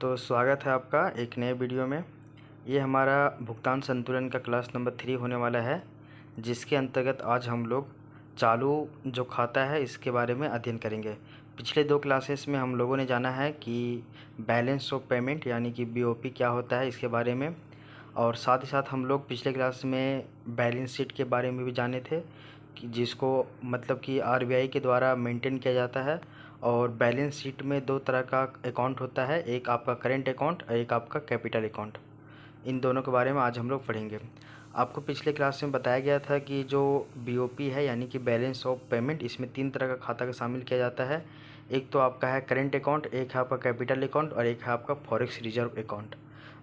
तो स्वागत है आपका एक नए वीडियो में। ये हमारा भुगतान संतुलन का क्लास नंबर 3 होने वाला है, जिसके अंतर्गत आज हम लोग चालू जो खाता है इसके बारे में अध्ययन करेंगे। पिछले 2 क्लासेस में हम लोगों ने जाना है कि बैलेंस ऑफ पेमेंट यानी कि बीओपी क्या होता है इसके बारे में, और साथ ही साथ हम लोग पिछले क्लास में बैलेंस शीट के बारे में भी जाने थे कि जिसको मतलब कि आरबीआई के द्वारा मेंटेन किया जाता है। और बैलेंस शीट में 2 तरह का अकाउंट होता है, एक आपका करेंट अकाउंट और एक आपका कैपिटल अकाउंट। इन दोनों के बारे में आज हम लोग पढ़ेंगे। आपको पिछले क्लास में बताया गया था कि जो बीओपी है यानी कि बैलेंस ऑफ पेमेंट, इसमें 3 तरह का खाता का शामिल किया जाता है। एक तो आपका है करेंट अकाउंट, एक है आपका कैपिटल अकाउंट और एक है आपका फॉरेक्स रिजर्व अकाउंट।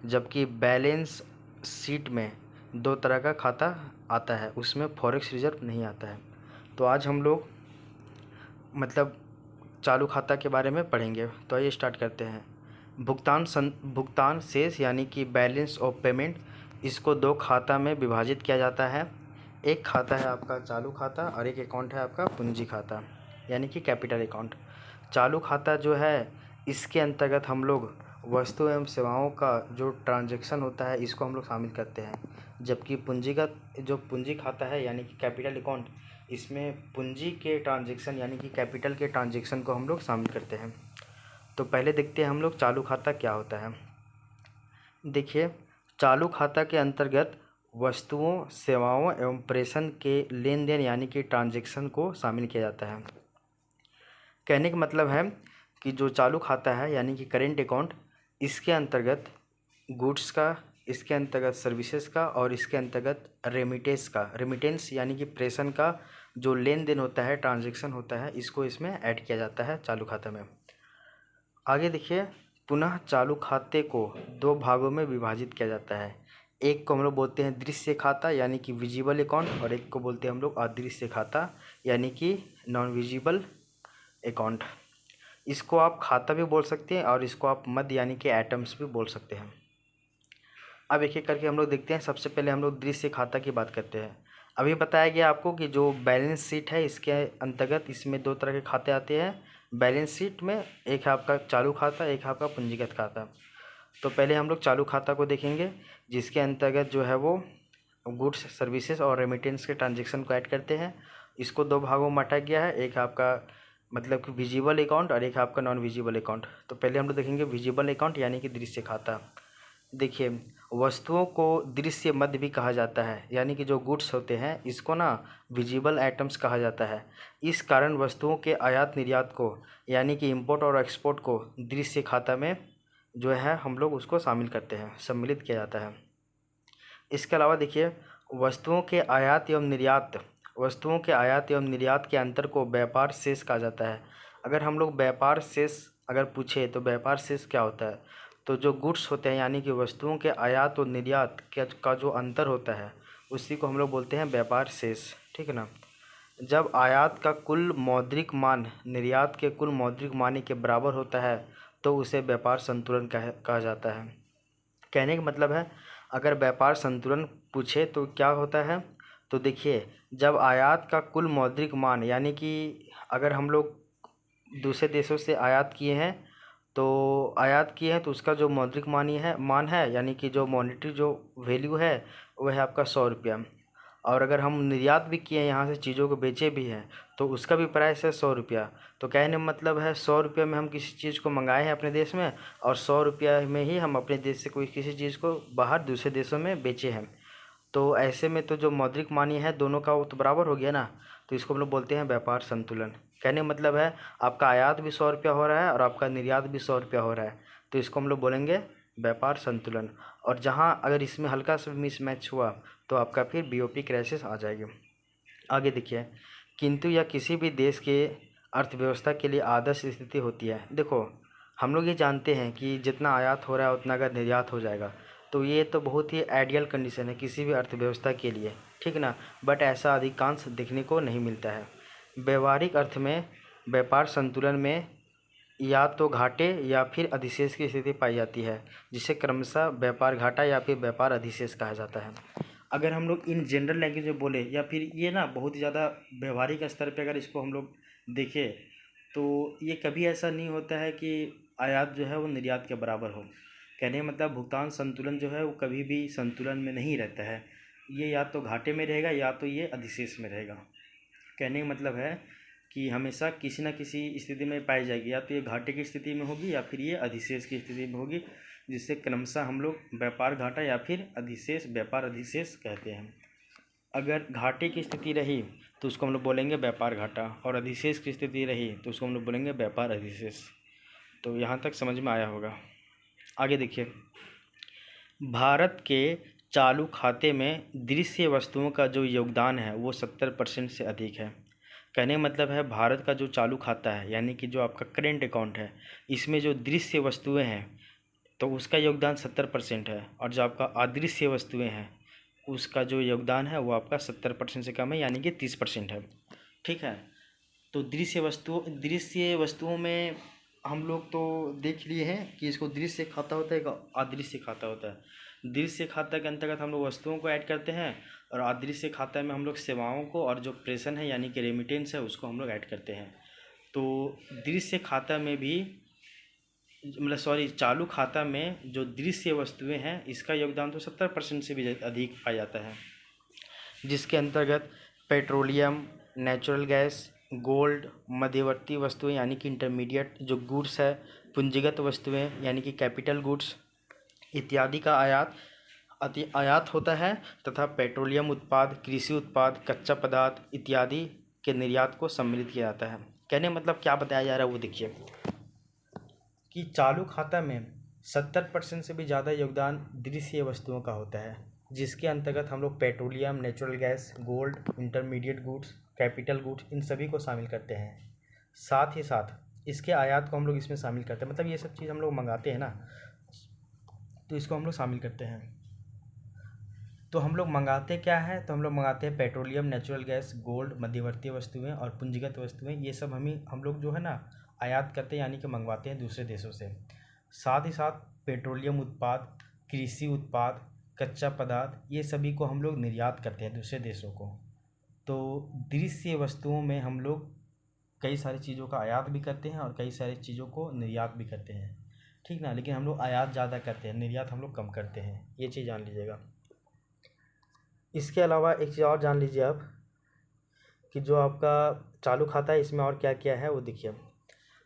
जबकि बैलेंस शीट में 2 तरह का खाता आता है, उसमें फॉरेक्स रिजर्व नहीं आता है। तो आज हम लोग मतलब चालू खाता के बारे में पढ़ेंगे। तो आइए स्टार्ट करते हैं। भुगतान शेष यानी कि बैलेंस ऑफ पेमेंट, इसको 2 खाता में विभाजित किया जाता है। एक खाता है आपका चालू खाता और एक अकाउंट है आपका पूंजी खाता यानी कि कैपिटल अकाउंट। चालू खाता जो है इसके अंतर्गत हम लोग वस्तु एवं सेवाओं का जो ट्रांजैक्शन होता है इसको हम लोग शामिल करते हैं। जबकि पूंजीगत जो पूंजी खाता है यानी कि कैपिटल अकाउंट, इसमें पूंजी के ट्रांजैक्शन यानी कि कैपिटल के ट्रांजैक्शन को हम लोग शामिल करते हैं। तो पहले देखते हैं हम लोग चालू खाता क्या होता है। देखिए, चालू खाता के अंतर्गत वस्तुओं, सेवाओं एवं प्रेषण के लेन देन यानी कि ट्रांजैक्शन को शामिल किया जाता है। कहने का मतलब है कि जो चालू खाता है यानी कि करेंट अकाउंट, इसके अंतर्गत गुड्स का, इसके अंतर्गत सर्विसेज का और इसके अंतर्गत रेमिटेंस यानी कि प्रेषण का जो लेन देन होता है, ट्रांजैक्शन होता है, इसको इसमें ऐड किया जाता है चालू खाते में। आगे देखिए, पुनः चालू खाते को 2 भागों में विभाजित किया जाता है। एक को हम लोग बोलते हैं दृश्य खाता यानी कि विजिबल अकाउंट, और एक को बोलते हैं हम लोग अदृश्य खाता यानी कि नॉन विजिबल अकाउंट। इसको आप खाता भी बोल सकते हैं और इसको आप मद यानी कि एटम्स भी बोल सकते हैं। अब एक एक करके हम लोग देखते हैं। सबसे पहले हम लोग दृश्य खाता की बात करते हैं। अभी बताया गया आपको कि जो बैलेंस शीट है इसके अंतर्गत इसमें 2 तरह के खाते आते हैं। बैलेंस शीट में एक है आपका चालू खाता, एक है आपका पूंजीगत खाता। तो पहले हम लोग चालू खाता को देखेंगे, जिसके अंतर्गत जो है वो गुड्स, सर्विसेज और रेमिटेंस के ट्रांजेक्शन को ऐड करते हैं। इसको 2 भागों में बांटा गया है, एक आपका मतलब कि विजिबल अकाउंट और एक आपका नॉन विजिबल अकाउंट। तो पहले हम लोग देखेंगे विजिबल अकाउंट यानी कि दृश्य खाता। देखिए, वस्तुओं को दृश्य मद भी कहा जाता है, यानी कि जो गुड्स होते हैं इसको ना विजिबल आइटम्स कहा जाता है। इस कारण वस्तुओं के आयात निर्यात को यानी कि इंपोर्ट और एक्सपोर्ट को दृश्य खाता में जो है हम लोग उसको शामिल करते हैं, सम्मिलित किया जाता है। इसके अलावा देखिए, वस्तुओं के आयात एवं निर्यात के अंतर को व्यापार शेष कहा जाता है। अगर हम लोग व्यापार शेष अगर पूछे तो व्यापार शेष क्या होता है, तो जो गुड्स होते हैं यानी कि वस्तुओं के आयात और निर्यात का जो अंतर होता है उसी को हम लोग बोलते हैं व्यापार शेष, ठीक है ना। जब आयात का कुल मौद्रिक मान निर्यात के कुल मौद्रिक मान के बराबर होता है तो उसे व्यापार संतुलन कहा जाता है। कहने का मतलब है, अगर व्यापार संतुलन पूछे तो क्या होता है, तो देखिए, जब आयात का कुल मौद्रिक मान यानी कि अगर हम लोग दूसरे देशों से आयात किए हैं तो उसका जो मौद्रिक मान है यानी कि जो मॉनेटरी जो वैल्यू है वह है आपका 100 रुपया। और अगर हम निर्यात भी किए हैं, यहाँ से चीज़ों को बेचे भी हैं, तो उसका भी प्राइस है 100 रुपया। तो कहने का मतलब है 100 रुपये में हम किसी चीज़ को मंगाए हैं अपने देश में, और 100 रुपया में ही हम अपने देश से कोई किसी चीज़ को बाहर दूसरे देशों में बेचे हैं। तो ऐसे में तो जो मौद्रिक मानी है दोनों का वो तो बराबर हो गया ना, तो इसको हम लोग बोलते हैं व्यापार संतुलन। कहने का मतलब है आपका आयात भी 100 रुपया हो रहा है और आपका निर्यात भी 100 रुपया हो रहा है, तो इसको हम लोग बोलेंगे व्यापार संतुलन। और जहाँ अगर इसमें हल्का सा मिसमैच हुआ तो आपका फिर बीओपी क्राइसिस आ जाएगी। आगे देखिए, किंतु यह किसी भी देश के अर्थव्यवस्था के लिए आदर्श स्थिति होती है। देखो, हम लोग ये जानते हैं कि जितना आयात हो रहा है उतना अगर निर्यात हो जाएगा तो ये तो बहुत ही आइडियल कंडीशन है किसी भी अर्थव्यवस्था के लिए, ठीक ना। बट ऐसा अधिकांश देखने को नहीं मिलता है। व्यवहारिक अर्थ में व्यापार संतुलन में या तो घाटे या फिर अधिशेष की स्थिति पाई जाती है, जिसे क्रमशः व्यापार घाटा या फिर व्यापार अधिशेष कहा जाता है। अगर हम लोग इन जनरल लैंग्वेज में बोले या फिर ये ना बहुत ज़्यादा व्यवहारिक स्तर पे अगर इसको हम लोग देखें तो ये कभी ऐसा नहीं होता है कि आयात जो है वो निर्यात के बराबर हो। कहने का मतलब भुगतान संतुलन जो है वो कभी भी संतुलन में नहीं रहता है, ये या तो घाटे में रहेगा या तो ये अधिशेष में रहेगा। कहने का मतलब है कि हमेशा किसी न किसी स्थिति में पाई जाएगी, या तो ये घाटे की स्थिति में होगी या फिर ये अधिशेष की स्थिति में होगी, जिससे क्रमशः हम लोग व्यापार घाटा या फिर अधिशेष व्यापार अधिशेष कहते हैं। अगर घाटे की स्थिति रही तो उसको हम लोग बोलेंगे व्यापार घाटा, और अधिशेष की स्थिति रही तो उसको हम लोग बोलेंगे व्यापार अधिशेष। तो यहाँ तक समझ में आया होगा। आगे देखिए, भारत के चालू खाते में दृश्य वस्तुओं का जो योगदान है वो 70% से अधिक है। कहने का मतलब है भारत का जो चालू खाता है यानी कि जो आपका करेंट अकाउंट है, इसमें जो दृश्य वस्तुएं हैं तो उसका योगदान 70% है, और जो आपका अदृश्य वस्तुएं हैं उसका जो योगदान है वो आपका 70% से कम है, यानी कि 30% है। ठीक है, तो दृश्य वस्तुओं में हम लोग तो देख लिए हैं कि इसको दृश्य खाता होता है, एक अदृश्य खाता होता है। दृश्य खाता के अंतर्गत हम लोग वस्तुओं को ऐड करते हैं, और अदृश्य खाता में हम लोग सेवाओं को और जो प्रेषण है यानी कि रेमिटेंस है उसको हम लोग ऐड करते हैं। तो दृश्य खाता में भी मतलब चालू खाता में जो दृश्य वस्तुएं हैं इसका योगदान तो 70% से भी अधिक पाया जाता है, जिसके अंतर्गत पेट्रोलियम, नेचुरल गैस, गोल्ड, मध्यवर्ती वस्तुएं यानी कि इंटरमीडिएट जो गुड्स है, पूंजीगत वस्तुएं यानी कि कैपिटल गुड्स इत्यादि का आयात होता है, तथा पेट्रोलियम उत्पाद, कृषि उत्पाद, कच्चा पदार्थ इत्यादि के निर्यात को सम्मिलित किया जाता है। कहने मतलब क्या बताया जा रहा है वो देखिए कि चालू खाता में 70% से भी ज़्यादा योगदान दृश्य वस्तुओं का होता है, जिसके अंतर्गत हम लोग petroleum, natural gas, gold, intermediate goods, capital goods in सभी को शामिल करते हैं। साथ ही साथ इसके आयात को हम लोग इसमें शामिल करते हैं, मतलब ये सब चीज़ हम लोग मंगाते हैं ना, तो इसको हम लोग शामिल करते हैं। तो हम लोग मंगाते क्या है, तो हम लोग मंगाते हैं पेट्रोलियम, नेचुरल गैस, गोल्ड, मध्यवर्ती वस्तुएं और पूंजीगत वस्तुएं। ये सब हम लोग जो है ना आयात करते हैं, यानी कि मंगवाते हैं दूसरे देशों से। साथ ही साथ पेट्रोलियम उत्पाद, कृषि उत्पाद, कच्चा पदार्थ ये सभी को हम लोग निर्यात करते हैं दूसरे देशों को। तो दृश्य वस्तुओं में हम लोग कई सारी चीज़ों का आयात भी करते हैं और कई सारी चीज़ों को निर्यात भी करते हैं, ठीक ना। लेकिन हम लोग आयात ज़्यादा करते हैं, निर्यात हम लोग कम करते हैं, ये चीज़ जान लीजिएगा। इसके अलावा एक चीज़ और जान लीजिए आप कि जो आपका चालू खाता है इसमें और क्या क्या है वो देखिए।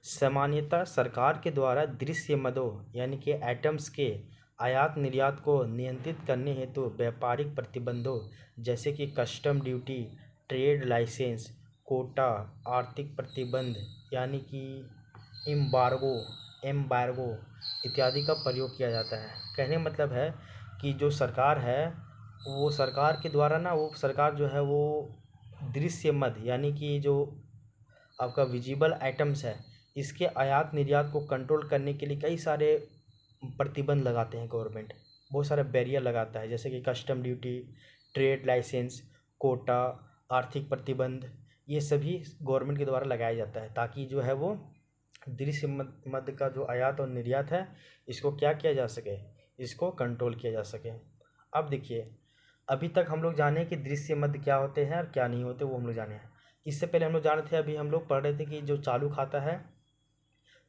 सामान्यतः सरकार के द्वारा दृश्य मदों यानी कि एटम्स के आयात निर्यात को नियंत्रित करने हेतु व्यापारिक प्रतिबंधों जैसे कि custom duty, trade licence, quota, आर्थिक प्रतिबंध यानी कि एम्बार्गो इत्यादि का प्रयोग किया जाता है। कहने का मतलब है कि जो सरकार है वो सरकार के द्वारा ना, वो सरकार जो है वो दृश्य मद यानी कि जो आपका विजिबल आइटम्स है इसके आयात निर्यात को कंट्रोल करने के लिए कई सारे प्रतिबंध लगाते हैं गवर्नमेंट, बहुत सारे बैरियर लगाता है, जैसे कि custom duty, trade licence, quota, आर्थिक प्रतिबंध, ये सभी गवर्नमेंट के द्वारा लगाया जाता है ताकि जो है वो दृश्य मद का जो आयात और निर्यात है इसको क्या किया जा सके, इसको कंट्रोल किया जा सके। अब देखिए, अभी तक हम लोग जाने कि दृश्य मद क्या होते हैं और क्या नहीं होते, वो हम लोग जाने हैं। इससे पहले हम लोग जान रहे थे, अभी हम लोग पढ़ रहे थे कि जो चालू खाता है,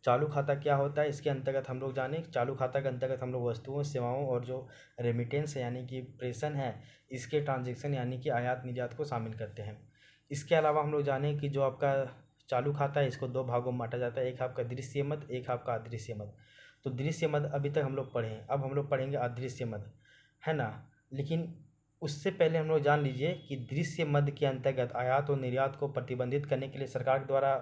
चालू खाता क्या होता है, इसके अंतर्गत हम लोग जाने चालू खाता के अंतर्गत हम लोग वस्तुओं, सेवाओं और जो रेमिटेंस है यानी कि प्रेषण है इसके ट्रांजैक्शन यानी कि आयात निर्यात को शामिल करते हैं। इसके अलावा हम लोग जाने कि जो आपका चालू खाता है इसको दो भागों में बांटा जाता है, एक आपका दृश्य मद, एक आपका अदृश्य मद। तो दृश्य मद अभी तक हम लोग पढ़े हैं, अब हम लोग पढ़ेंगे अदृश्य मद, है ना। लेकिन उससे पहले हम लोग जान लीजिए कि दृश्य मद के अंतर्गत आयात और निर्यात को प्रतिबंधित करने के लिए सरकार के द्वारा,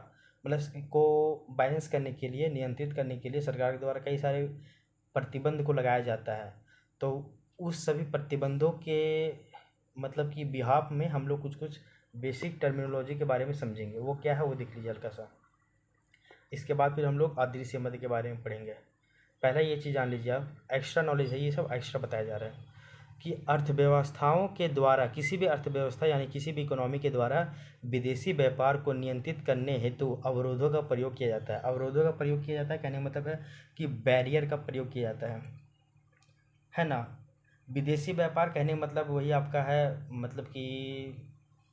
मतलब को बैलेंस करने के लिए, नियंत्रित करने के लिए सरकार के द्वारा कई सारे प्रतिबंध को लगाया जाता है। तो उस सभी प्रतिबंधों के मतलब कि बिहाफ में हम लोग कुछ कुछ बेसिक टर्मिनोलॉजी के बारे में समझेंगे, वो क्या है वो देख लीजिए हल्का सा। इसके बाद फिर हम लोग अदृश्य मद के बारे में पढ़ेंगे। पहला ये चीज़ जान लीजिए आप, एक्स्ट्रा नॉलेज है, ये सब एक्स्ट्रा बताया जा रहा है कि अर्थव्यवस्थाओं के द्वारा, किसी भी अर्थव्यवस्था यानी किसी भी इकोनॉमी के द्वारा विदेशी व्यापार को नियंत्रित करने हेतु अवरोधों का प्रयोग किया जाता है। अवरोधों का प्रयोग किया जाता है कहने का मतलब है कि बैरियर का प्रयोग किया जाता है ना। विदेशी व्यापार कहने का मतलब वही आपका है, मतलब कि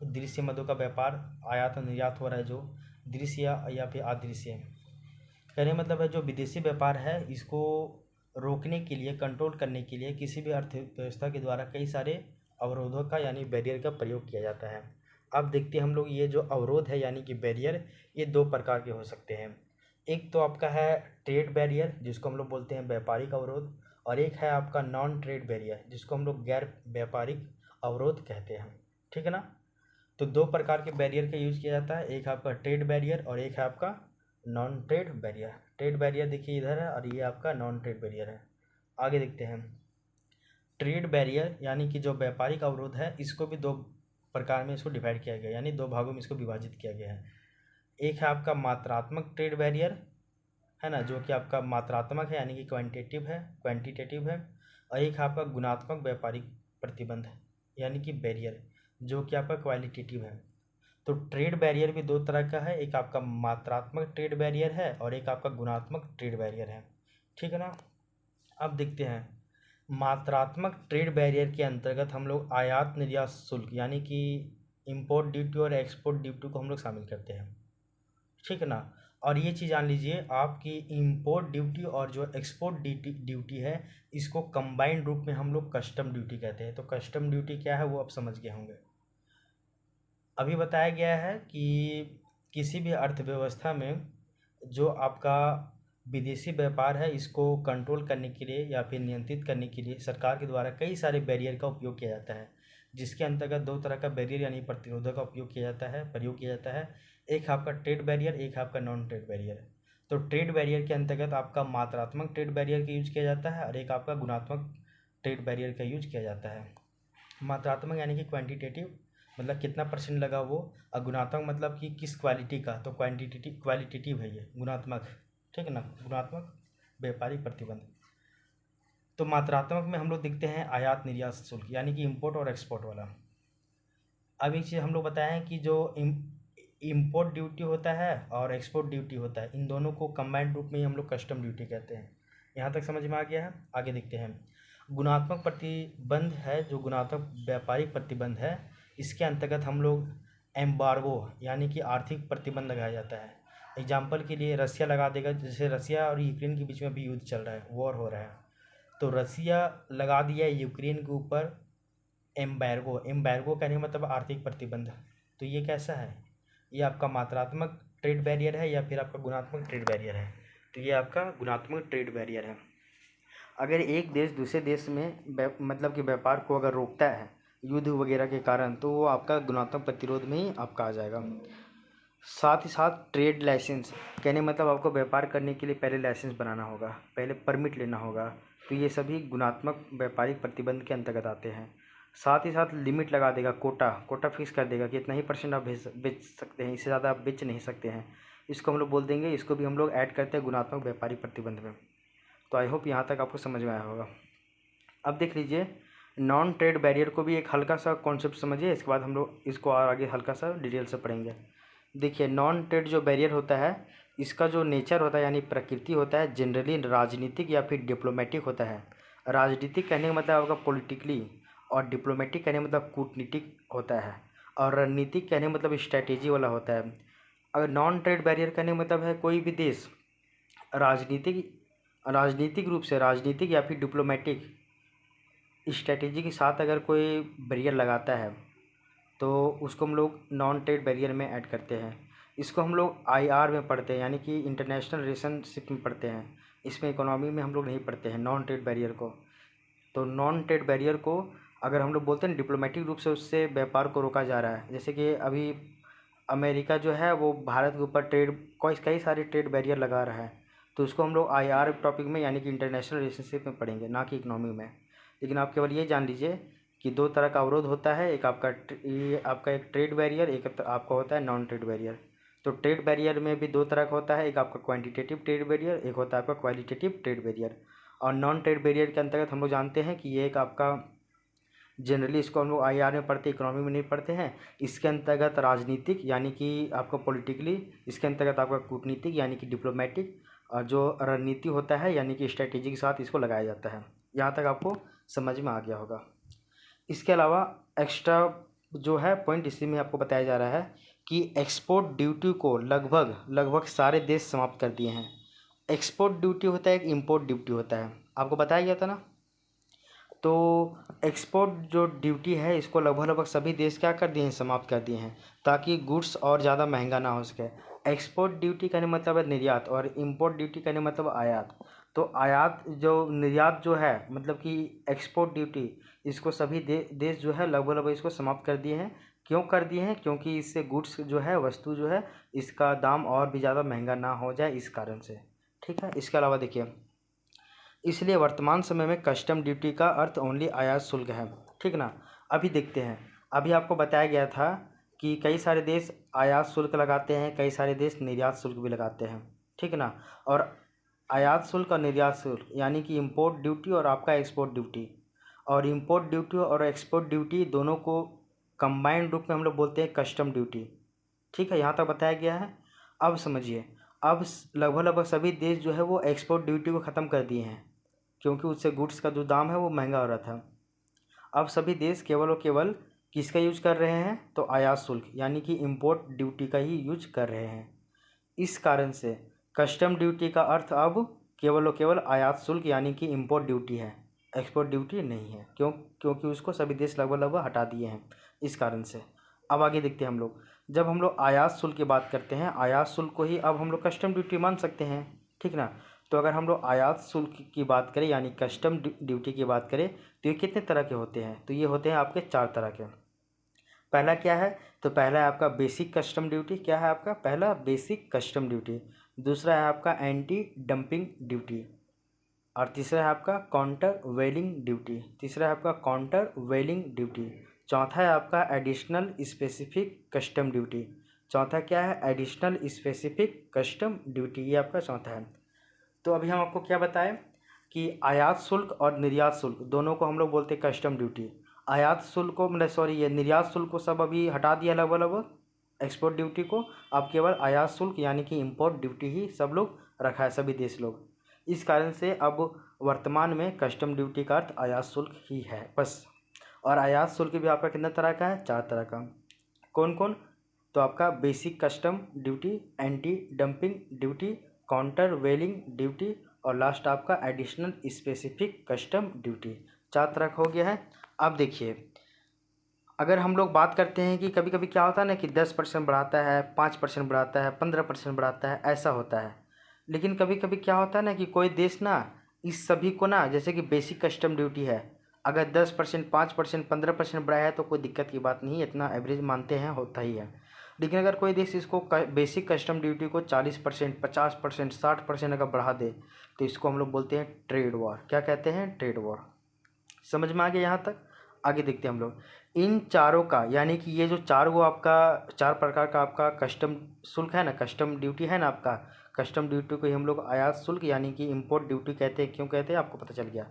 दृश्य मदों का व्यापार, आयात और निर्यात हो रहा है जो दृश्य या फिर अदृश्य। कहने मतलब है जो विदेशी व्यापार है इसको रोकने के लिए, कंट्रोल करने के लिए किसी भी अर्थव्यवस्था के द्वारा कई सारे अवरोधों का यानी बैरियर का प्रयोग किया जाता है। अब देखते हैं हम लोग ये जो अवरोध है यानी कि बैरियर, ये दो प्रकार के हो सकते हैं। एक तो आपका है ट्रेड बैरियर जिसको हम लोग बोलते हैं व्यापारिक अवरोध, और एक है आपका नॉन ट्रेड बैरियर जिसको हम लोग गैर व्यापारिक अवरोध कहते हैं। ठीक है ना। तो दो प्रकार के बैरियर का यूज किया जाता है, एक आपका ट्रेड बैरियर और एक है आपका non trade barrier. Trade barrier देखिए इधर है और ये आपका नॉन ट्रेड बैरियर है। आगे देखते हैं। ट्रेड बैरियर यानी कि जो व्यापारिक अवरोध है इसको भी दो प्रकार में इसको डिवाइड किया गया, यानी दो भागों में इसको विभाजित किया गया है। एक है आपका मात्रात्मक ट्रेड बैरियर, है ना, जो कि आपका मात्रात्मक है यानी कि क्वांटिटेटिव है, और एक है आपका गुणात्मक व्यापारिक प्रतिबंध यानी कि बैरियर, जो कि आपका क्वालिटेटिव है। तो ट्रेड बैरियर भी दो तरह का है, एक आपका मात्रात्मक ट्रेड बैरियर है और एक आपका गुणात्मक ट्रेड बैरियर है। ठीक है ना। अब देखते हैं मात्रात्मक ट्रेड बैरियर के अंतर्गत हम लोग आयात निर्यात शुल्क यानी कि इंपोर्ट ड्यूटी और एक्सपोर्ट ड्यूटी को हम लोग शामिल करते हैं। ठीक है ना। और ये चीज़ जान लीजिए आपकी इंपोर्ट ड्यूटी और जो एक्सपोर्ट ड्यूटी है इसको कंबाइंड रूप में हम लोग कस्टम ड्यूटी कहते हैं। तो कस्टम ड्यूटी क्या है वो आप समझ गए होंगे। अभी बताया गया है कि किसी भी अर्थव्यवस्था में जो आपका विदेशी व्यापार है इसको कंट्रोल करने के लिए या फिर नियंत्रित करने के लिए सरकार के द्वारा कई सारे बैरियर का उपयोग किया जाता है, जिसके अंतर्गत दो तरह का बैरियर यानी प्रतिरोधक का उपयोग किया जाता है, प्रयोग किया जाता है। एक आपका ट्रेड बैरियर, एक आपका नॉन ट्रेड बैरियर। तो ट्रेड बैरियर के अंतर्गत आपका मात्रात्मक ट्रेड बैरियर का यूज किया जाता है और एक आपका गुणात्मक ट्रेड बैरियर का यूज किया जाता है। मात्रात्मक यानी कि क्वांटिटेटिव मतलब कितना परसेंट लगा वो, और गुणात्मक मतलब कि किस क्वालिटी का, तो क्वालिटेटिव है ये गुणात्मक। ठीक है ना। गुणात्मक व्यापारिक प्रतिबंध। तो मात्रात्मक में हम लोग देखते हैं आयात निर्यात शुल्क यानी कि इंपोर्ट और एक्सपोर्ट वाला। अब एक चीज़ हम लोग बताए हैं कि जो इम्पोर्ट ड्यूटी होता है और एक्सपोर्ट ड्यूटी होता है, इन दोनों को कंबाइंड रूप में ही हम लोग कस्टम ड्यूटी कहते हैं। यहाँ तक समझ में आ गया है। आगे देखते हैं। गुणात्मक प्रतिबंध है, जो गुणात्मक व्यापारिक प्रतिबंध है इसके अंतर्गत हम लोग एम्बार्गो यानी कि आर्थिक प्रतिबंध लगाया जाता है। एग्जाम्पल के लिए रसिया लगा देगा, जैसे रसिया और यूक्रेन के बीच में भी युद्ध चल रहा है, वॉर हो रहा है, तो रसिया लगा दिया यूक्रेन के ऊपर एम्बार्गो कहने का मतलब आर्थिक प्रतिबंध। तो ये कैसा है, ये आपका मात्रात्मक ट्रेड बैरियर है या फिर आपका गुणात्मक ट्रेड बैरियर है। तो ये आपका गुणात्मक ट्रेड बैरियर है। अगर एक देश दूसरे देश में मतलब कि व्यापार को अगर रोकता है युद्ध वगैरह के कारण, तो वो आपका गुणात्मक प्रतिरोध में ही आपका आ जाएगा। साथ ही साथ ट्रेड लाइसेंस कहने मतलब आपको व्यापार करने के लिए पहले लाइसेंस बनाना होगा, पहले परमिट लेना होगा। तो ये सभी गुणात्मक व्यापारिक प्रतिबंध के अंतर्गत आते हैं। साथ ही साथ लिमिट लगा देगा, कोटा फिक्स कर देगा कि इतना ही परसेंट आप बेच सकते हैं, इससे ज़्यादा आप बेच नहीं सकते हैं। इसको हम लोग बोल देंगे, इसको भी हम लोग ऐड करते हैं गुणात्मक व्यापारिक प्रतिबंध में। तो आई होप यहाँ तक आपको समझ में आया होगा। अब देख लीजिए नॉन ट्रेड बैरियर को भी एक हल्का सा कॉन्सेप्ट समझिए, इसके बाद हम लोग इसको और आगे हल्का सा डिटेल से पढ़ेंगे। देखिए नॉन ट्रेड जो बैरियर होता है इसका जो नेचर होता है यानी प्रकृति होता है जनरली राजनीतिक या फिर डिप्लोमेटिक होता है। राजनीतिक कहने का मतलब आपका पॉलिटिकली, और डिप्लोमेटिक कहने का मतलब कूटनीतिक होता है, और रणनीतिक कहने का मतलब स्ट्रैटेजी वाला होता है। अगर नॉन ट्रेड बैरियर कहने का मतलब है कोई भी देश राजनीतिक रूप से, राजनीतिक या फिर डिप्लोमेटिक स्ट्रैटेजी के साथ अगर कोई बैरियर लगाता है तो उसको हम लोग नॉन ट्रेड बैरियर में ऐड करते हैं। इसको हम लोग आईआर में पढ़ते हैं यानी कि इंटरनेशनल रिलेशनशिप में पढ़ते हैं, इसमें इकोनॉमी में हम लोग नहीं पढ़ते हैं नॉन ट्रेड बैरियर को। तो नॉन ट्रेड बैरियर को अगर हम लोग बोलते हैं डिप्लोमेटिक रूप से उससे व्यापार को रोका जा रहा है, जैसे कि अभी अमेरिका जो है वो भारत के ऊपर कई सारे ट्रेड बैरियर लगा रहा है, तो उसको हम लोग आईआर टॉपिक में यानी कि इंटरनेशनल रिलेशनशिप में पढ़ेंगे, ना कि इकोनॉमी में। लेकिन आप केवल ये जान लीजिए कि दो तरह का अवरोध होता है, एक आपका एक ट्रेड बैरियर, एक आपका होता है नॉन ट्रेड बैरियर। तो ट्रेड बैरियर में भी दो तरह का होता है, एक आपका क्वांटिटेटिव ट्रेड बैरियर, एक होता है आपका क्वालिटेटिव ट्रेड बैरियर। और नॉन ट्रेड बैरियर के अंतर्गत हम लोग जानते हैं कि ये एक आपका जनरली इसको हम लोग आईआर में पढ़ते, इकोनॉमी में नहीं पढ़ते हैं। इसके अंतर्गत राजनीतिक यानी कि आपका पॉलिटिकली, इसके अंतर्गत आपका कूटनीतिक यानी कि डिप्लोमेटिक, और जो रणनीति होता है यानी कि स्ट्रैटेजी के साथ इसको लगाया जाता है। यहाँ तक आपको समझ में आ गया होगा। इसके अलावा एक्स्ट्रा जो है पॉइंट इसी में आपको बताया जा रहा है कि एक्सपोर्ट ड्यूटी को लगभग सारे देश समाप्त कर दिए हैं। एक्सपोर्ट ड्यूटी होता है, एक इंपोर्ट ड्यूटी होता है, आपको बताया गया था ना। तो एक्सपोर्ट जो ड्यूटी है इसको लगभग लगभग सभी देश क्या कर दिए हैं, समाप्त कर दिए हैं, ताकि गुड्स और ज़्यादा महंगा ना हो सके। एक्सपोर्ट ड्यूटी कहने मतलब है निर्यात, और इंपोर्ट ड्यूटी कहने मतलब आयात। तो आयात जो निर्यात जो है मतलब कि एक्सपोर्ट ड्यूटी, इसको सभी देश जो है लगभग लगभग इसको समाप्त कर दिए हैं। क्यों कर दिए हैं? क्योंकि इससे गुड्स जो है, वस्तु जो है, इसका दाम और भी ज़्यादा महंगा ना हो जाए, इस कारण से। ठीक है। इसके अलावा देखिए, इसलिए वर्तमान समय में कस्टम ड्यूटी का अर्थ ओनली आयात शुल्क है। ठीक ना। अभी देखते हैं, अभी आपको बताया गया था कि कई सारे देश आयात शुल्क लगाते हैं, कई सारे देश निर्यात शुल्क भी लगाते हैं। ठीक ना। और आयात शुल्क और निर्यात शुल्क यानी कि इंपोर्ट ड्यूटी और आपका एक्सपोर्ट ड्यूटी, और इंपोर्ट ड्यूटी और एक्सपोर्ट ड्यूटी दोनों को कंबाइंड रूप में हम लोग बोलते हैं कस्टम ड्यूटी। ठीक है, यहाँ तक बताया गया है। अब समझिए, अब लगभग लगभग सभी देश जो है वो एक्सपोर्ट ड्यूटी को ख़त्म कर दिए हैं, क्योंकि उससे गुड्स का जो दाम है वो महंगा हो रहा था। अब सभी देश केवल और केवल किसका यूज कर रहे हैं? तो आयात शुल्क यानी कि इंपोर्ट ड्यूटी का ही यूज कर रहे हैं। इस कारण से कस्टम ड्यूटी का अर्थ अब केवल और केवल आयात शुल्क यानी कि इंपोर्ट ड्यूटी है, एक्सपोर्ट ड्यूटी नहीं है। क्यों? क्योंकि उसको सभी देश लगभग लगभग हटा दिए हैं, इस कारण से। अब आगे देखते हैं हम लोग, जब हम लोग आयात शुल्क की बात करते हैं, आयात शुल्क को ही अब हम लोग कस्टम ड्यूटी मान सकते हैं। ठीक ना। तो अगर हम लोग आयात शुल्क की बात करें यानी कस्टम ड्यूटी की बात करें, तो ये कितने तरह के होते हैं? तो ये होते हैं आपके 4 तरह के। पहला क्या है? तो पहला है आपका बेसिक कस्टम ड्यूटी। क्या है आपका? पहला बेसिक कस्टम ड्यूटी। दूसरा है आपका एंटी डंपिंग ड्यूटी, और तीसरा है आपका काउंटर वेलिंग ड्यूटी। तीसरा है आपका काउंटर वेलिंग ड्यूटी। चौथा है आपका एडिशनल स्पेसिफिक कस्टम ड्यूटी। चौथा क्या है? एडिशनल स्पेसिफिक कस्टम ड्यूटी, ये आपका चौथा है। तो अभी हम आपको क्या बताएं कि आयात शुल्क और निर्यात शुल्क दोनों को हम लोग बोलते हैं कस्टम ड्यूटी। आयात शुल्क को मतलब सॉरी ये निर्यात शुल्क को सब अभी हटा दिया लगभग लगभग, एक्सपोर्ट ड्यूटी को। अब केवल आयात शुल्क यानी कि इंपोर्ट ड्यूटी ही सब लोग रखा है, सभी देश लोग। इस कारण से अब वर्तमान में कस्टम ड्यूटी का अर्थ आयात शुल्क ही है बस। और आयात शुल्क भी आपका कितना तरह का है? 4 तरह का। कौन कौन? तो आपका basic custom duty, anti dumping duty, countervailing duty, और लास्ट आपका एडिशनल स्पेसिफिक कस्टम ड्यूटी। 4 तरह का हो गया है। अब देखिए, अगर हम लोग बात करते हैं कि कभी कभी क्या होता है ना कि 10% बढ़ाता है, 5% बढ़ाता है, 15% बढ़ाता है, ऐसा होता है। लेकिन कभी कभी क्या होता है ना कि कोई देश ना इस सभी को ना, जैसे कि बेसिक कस्टम ड्यूटी है, अगर 10%, 5%, 15% बढ़ाया है तो कोई दिक्कत की बात नहीं है, इतना एवरेज मानते हैं, होता ही है। लेकिन अगर कोई देश इसको बेसिक कस्टम ड्यूटी को 40%, 50%, 60% अगर बढ़ा दे, तो इसको हम लोग बोलते हैं ट्रेड वॉर। क्या कहते हैं? Trade war. समझ में आ गया यहाँ तक? आगे देखते हैं हम लोग इन चारों का, यानी कि ये जो 4 वो आपका 4 प्रकार का आपका कस्टम शुल्क है ना, कस्टम ड्यूटी है ना आपका, कस्टम ड्यूटी को ही हम लोग आयात शुल्क यानी कि इंपोर्ट ड्यूटी कहते हैं। क्यों कहते हैं? आपको पता चल गया।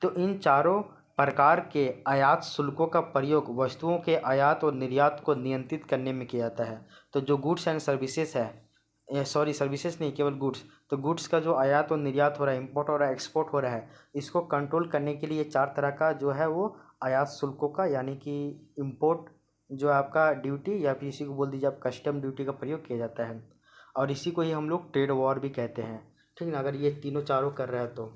तो इन चारों प्रकार के आयात शुल्कों का प्रयोग वस्तुओं के आयात और निर्यात को नियंत्रित करने में किया जाता है। तो जो गुड्स एंड सर्विसेज है, सॉरी सर्विसेज नहीं, केवल गुड्स, तो गुड्स का जो आयात और निर्यात हो रहा है, इंपोर्ट हो रहा है, एक्सपोर्ट हो रहा है, इसको कंट्रोल करने के लिए 4 तरह का जो है वो आयात शुल्कों का यानी कि इंपोर्ट जो आपका ड्यूटी, या फिर इसी को बोल दीजिए आप कस्टम ड्यूटी का प्रयोग किया जाता है। और इसी को ही हम लोग ट्रेड वॉर भी कहते हैं। ठीक ना, अगर ये तीनों चारों कर रहे हैं तो।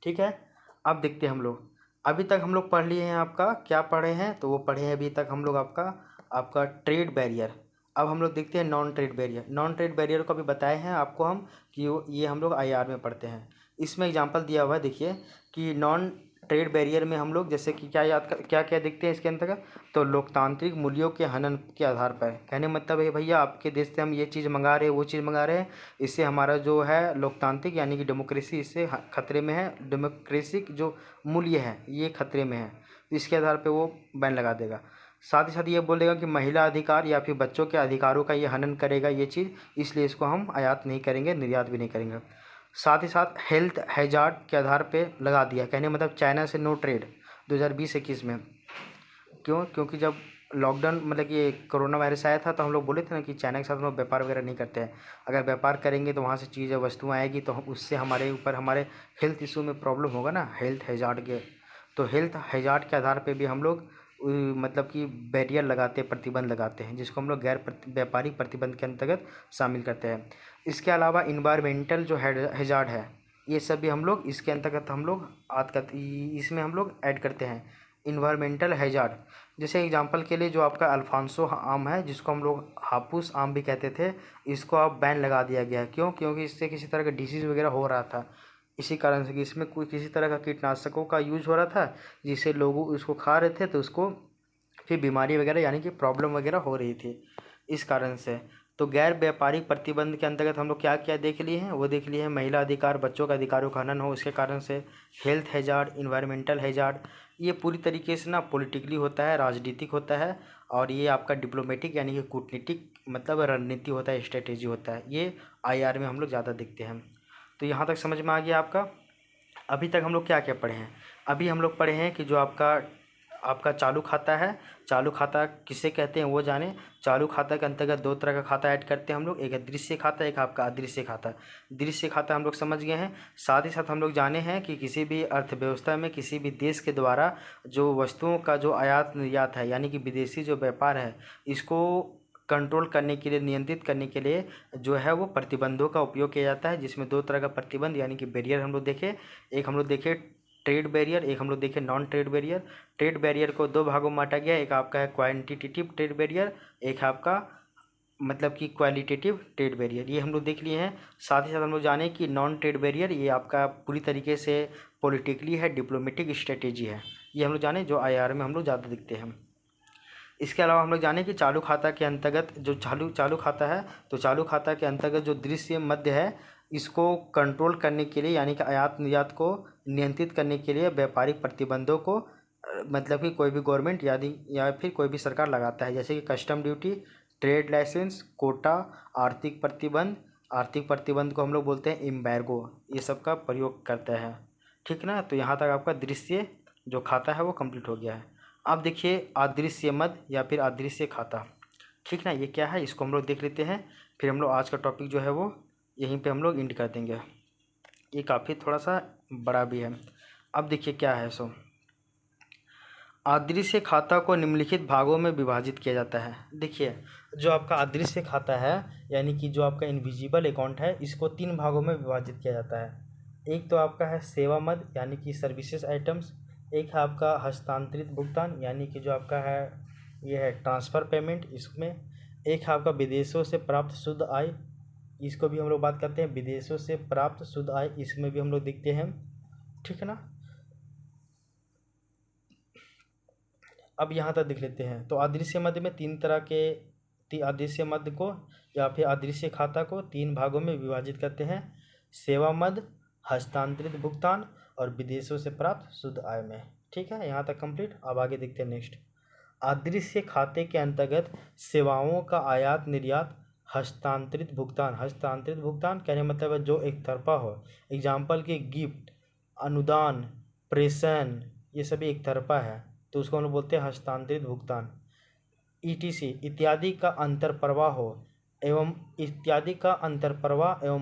ठीक है। अब देखते हैं हम लोग, अभी तक हम लोग पढ़ लिए हैं, आपका क्या पढ़े हैं? तो वो पढ़े हैं अभी तक हम लोग आपका आपका ट्रेड बैरियर। अब हम लोग देखते हैं non trade barrier. Non trade barrier को अभी बताए हैं आपको हम कि ये हम लोग आईआर में पढ़ते हैं। इसमें एग्जांपल दिया हुआ है, देखिए कि नॉन ट्रेड बैरियर में हम लोग जैसे कि क्या क्या देखते हैं इसके अंतर्गत, तो लोकतांत्रिक मूल्यों के हनन के आधार पर। कहने मतलब है भैया आपके देश से हम ये चीज़ मंगा रहे हैं, वो चीज़ मंगा रहे हैं, इससे हमारा जो है लोकतांत्रिक यानी कि डेमोक्रेसी इससे खतरे में है, डेमोक्रेसिक जो मूल्य है ये खतरे में है, तो इसके आधार पे वो बैन लगा देगा। साथ ही साथ ये बोलेगा कि महिला अधिकार या फिर बच्चों के अधिकारों का ये हनन करेगा ये चीज़, इसलिए इसको हम आयात नहीं करेंगे, निर्यात भी नहीं करेंगे। साथ ही साथ हेल्थ हैजार्ड के आधार पे लगा दिया। कहने मतलब चाइना से नो ट्रेड 2020-21 में। क्यों? क्योंकि जब लॉकडाउन मतलब कि कोरोना वायरस आया था तो हम लोग बोले थे ना कि चाइना के साथ हम लोग व्यापार वगैरह नहीं करते हैं। अगर व्यापार करेंगे तो वहाँ से चीज़ें वस्तुएँ आएगी तो उससे हमारे ऊपर हमारे हेल्थ इशू में प्रॉब्लम होगा ना, हेल्थ हैजार्ड के। तो हेल्थ हैजार्ड के आधार पे भी हम लोग मतलब कि बैरियर लगाते हैं, प्रतिबंध लगाते हैं, जिसको हम लोग गैर व्यापारिक प्रतिबंध के अंतर्गत शामिल करते हैं। इसके अलावा इन्वायरमेंटल जो हैजार्ड है, ये सब भी हम लोग इसके अंतर्गत हम लोग इसमें हम लोग ऐड करते हैं इन्वायरमेंटल हैजार्ड। जैसे एग्जांपल के लिए जो आपका अल्फांसो आम है, जिसको हम लोग हापूस आम भी कहते थे, इसको अब बैन लगा दिया गया है। क्यों? क्योंकि इससे किसी तरह का डिसीज़ वगैरह हो रहा था, इसी कारण से कि इसमें कोई किसी तरह का कीटनाशकों का यूज हो रहा था, जिससे लोग उसको खा रहे थे तो उसको फिर बीमारी वगैरह यानी कि प्रॉब्लम वगैरह हो रही थी, इस कारण से। तो गैर व्यापारिक प्रतिबंध के अंतर्गत हम लोग क्या क्या देख लिए हैं, वो देख लिए हैं महिला अधिकार, बच्चों का अधिकारों का हनन हो इसके कारण से, हेल्थ हैजार्ड, इन्वायरमेंटल हैजार्ड। ये पूरी तरीके से ना पॉलिटिकली होता है, राजनीतिक होता है, और ये आपका डिप्लोमेटिक यानी कि कूटनीतिक मतलब रणनीति होता है, स्ट्रेटेजी होता है। ये आईआर में हम लोग ज़्यादा देखते हैं। तो यहाँ तक समझ में आ गया आपका। अभी तक हम लोग क्या क्या पढ़े हैं? अभी हम लोग पढ़े हैं कि जो आपका आपका चालू खाता है, चालू खाता किसे कहते हैं वो जाने। चालू खाता के अंतर्गत दो तरह का खाता ऐड करते हैं हम लोग, एक है दृश्य खाता, एक आपका अदृश्य खाता। दृश्य खाता हम लोग समझ गए हैं। साथ ही साथ हम लोग जाने हैं कि किसी भी अर्थव्यवस्था में किसी भी देश के द्वारा जो वस्तुओं का जो आयात निर्यात है यानी कि विदेशी जो व्यापार है, इसको कंट्रोल करने के लिए, नियंत्रित करने के लिए जो है वो प्रतिबंधों का उपयोग किया जाता है, जिसमें दो तरह का प्रतिबंध यानी कि बैरियर हम लोग देखे। एक हम लोग देखे ट्रेड बैरियर, एक हम लोग देखे non trade barrier. Trade barrier को दो भागों में बांटा गया, एक आपका है क्वांटिटेटिव ट्रेड बैरियर, एक है आपका मतलब कि क्वालिटेटिव ट्रेड बैरियर। ये हम लोग देख लिए हैं। साथ ही साथ हम लोग जाने कि नॉन ट्रेड बैरियर ये आपका पूरी तरीके से पॉलिटिकली है, डिप्लोमेटिक स्ट्रेटेजी है। ये हम लोग जाने जो आईआर में हम लोग ज़्यादा दिखते हैं। इसके अलावा हम लोग जाने कि चालू खाता के अंतर्गत जो चालू खाता है, तो चालू खाता के अंतर्गत जो दृश्य मध्य है, इसको कंट्रोल करने के लिए यानी कि आयात निर्यात को नियंत्रित करने के लिए व्यापारिक प्रतिबंधों को मतलब कि कोई भी गवर्नमेंट या फिर कोई भी सरकार लगाता है, जैसे कि custom duty, trade licence, quota, आर्थिक प्रतिबंध। आर्थिक प्रतिबंध को हम लोग बोलते हैं एम्बैर्गो, ये सब का प्रयोग करता है। ठीक ना? तो यहाँ तक आपका दृश्य जो खाता है वो कंप्लीट हो गया है। अब देखिए अदृश्य मद या फिर अदृश्य खाता। ठीक ना? ये क्या है इसको हम लोग देख लेते हैं, फिर हम लोग आज का टॉपिक जो है वो यहीं पे हम लोग एंड कर देंगे। ये काफ़ी थोड़ा सा बड़ा भी है। अब देखिए क्या है सो अदृश्य खाता को निम्नलिखित भागों में विभाजित किया जाता है। देखिए जो आपका अदृश्य खाता है यानी कि जो आपका इनविजिबल अकाउंट है, इसको तीन भागों में विभाजित किया जाता है। एक तो आपका है सेवा मद यानी कि सर्विसेज आइटम्स, एक है आपका हस्तांतरित भुगतान यानी कि जो आपका है ये है ट्रांसफ़र पेमेंट, इसमें एक है आपका विदेशों से प्राप्त शुद्ध आय, इसको भी हम लोग बात करते हैं विदेशों से प्राप्त शुद्ध आय, इसमें भी हम लोग देखते हैं। ठीक है ना? अब यहाँ तक देख लेते हैं। तो अदृश्य मद में तीन तरह के अदृश्य मद को या फिर अदृश्य खाता को तीन भागों में विभाजित करते हैं, सेवा मद, हस्तांतरित भुगतान और विदेशों से प्राप्त शुद्ध आय में। ठीक है, यहाँ तक कंप्लीट। अब आगे देखते हैं नेक्स्ट। अदृश्य खाते के अंतर्गत सेवाओं का आयात निर्यात, हस्तांतरित भुगतान कहने मतलब है जो एक तरफा हो। एग्जाम्पल के गिफ्ट, अनुदान, प्रेषण, ये सभी एक तरफा है, तो उसको हम लोग बोलते हैं हस्तांतरित भुगतान। ईटीसी इत्यादि का अंतरप्रवाह हो एवं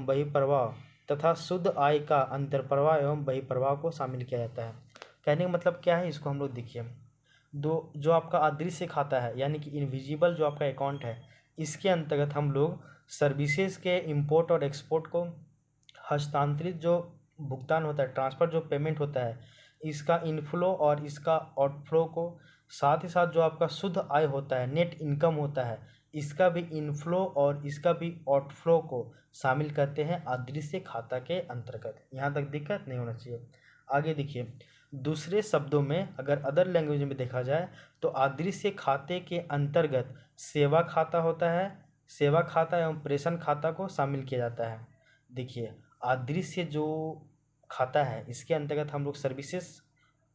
बहिर्प्रवाह तथा शुद्ध आय का अंतरप्रवाह एवं बहिर्प्रवाह को शामिल किया जाता है। कहने का मतलब क्या है, इसको हम लोग देखिए। दो जो आपका अदृश्य खाता है यानी कि इनविजिबल जो आपका अकाउंट है, इसके अंतर्गत हम लोग सर्विसेज के इंपोर्ट और एक्सपोर्ट को, हस्तांतरित जो भुगतान होता है, ट्रांसफ़र जो पेमेंट होता है, इसका इनफ्लो और इसका आउटफ्लो को, साथ ही साथ जो आपका शुद्ध आय होता है, नेट इनकम होता है, इसका भी इनफ्लो और इसका भी आउटफ्लो को शामिल करते हैं अदृश्य खाता के अंतर्गत। यहाँ तक दिक्कत नहीं होना चाहिए। आगे देखिए, दूसरे शब्दों में अगर अदर लैंग्वेज में देखा जाए तो अदृश्य खाते के अंतर्गत सेवा खाता होता है, सेवा खाता एवं प्रेषण खाता को शामिल किया जाता है। देखिए अदृश्य जो खाता है इसके अंतर्गत हम लोग सर्विसेज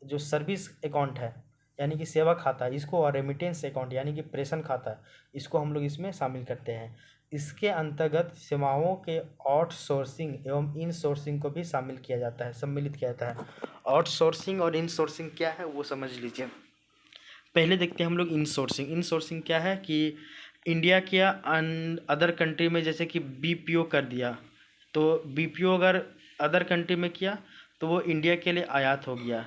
जो सर्विस अकाउंट है यानी कि सेवा खाता, इसको, और रेमिटेंस अकाउंट यानी कि प्रेषण खाता, इसको हम लोग इसमें शामिल करते हैं। इसके अंतर्गत सेवाओं के आउटसोर्सिंग एवं इनसोर्सिंग को भी शामिल किया जाता है, सम्मिलित किया जाता है। आउटसोर्सिंग और इनसोर्सिंग क्या है वो समझ लीजिए। पहले देखते हैं हम लोग इनसोर्सिंग। इनसोर्सिंग क्या है कि इंडिया के अदर कंट्री में जैसे कि बीपीओ कर दिया, तो बीपीओ अगर अदर कंट्री में किया तो वो इंडिया के लिए आयात हो गया।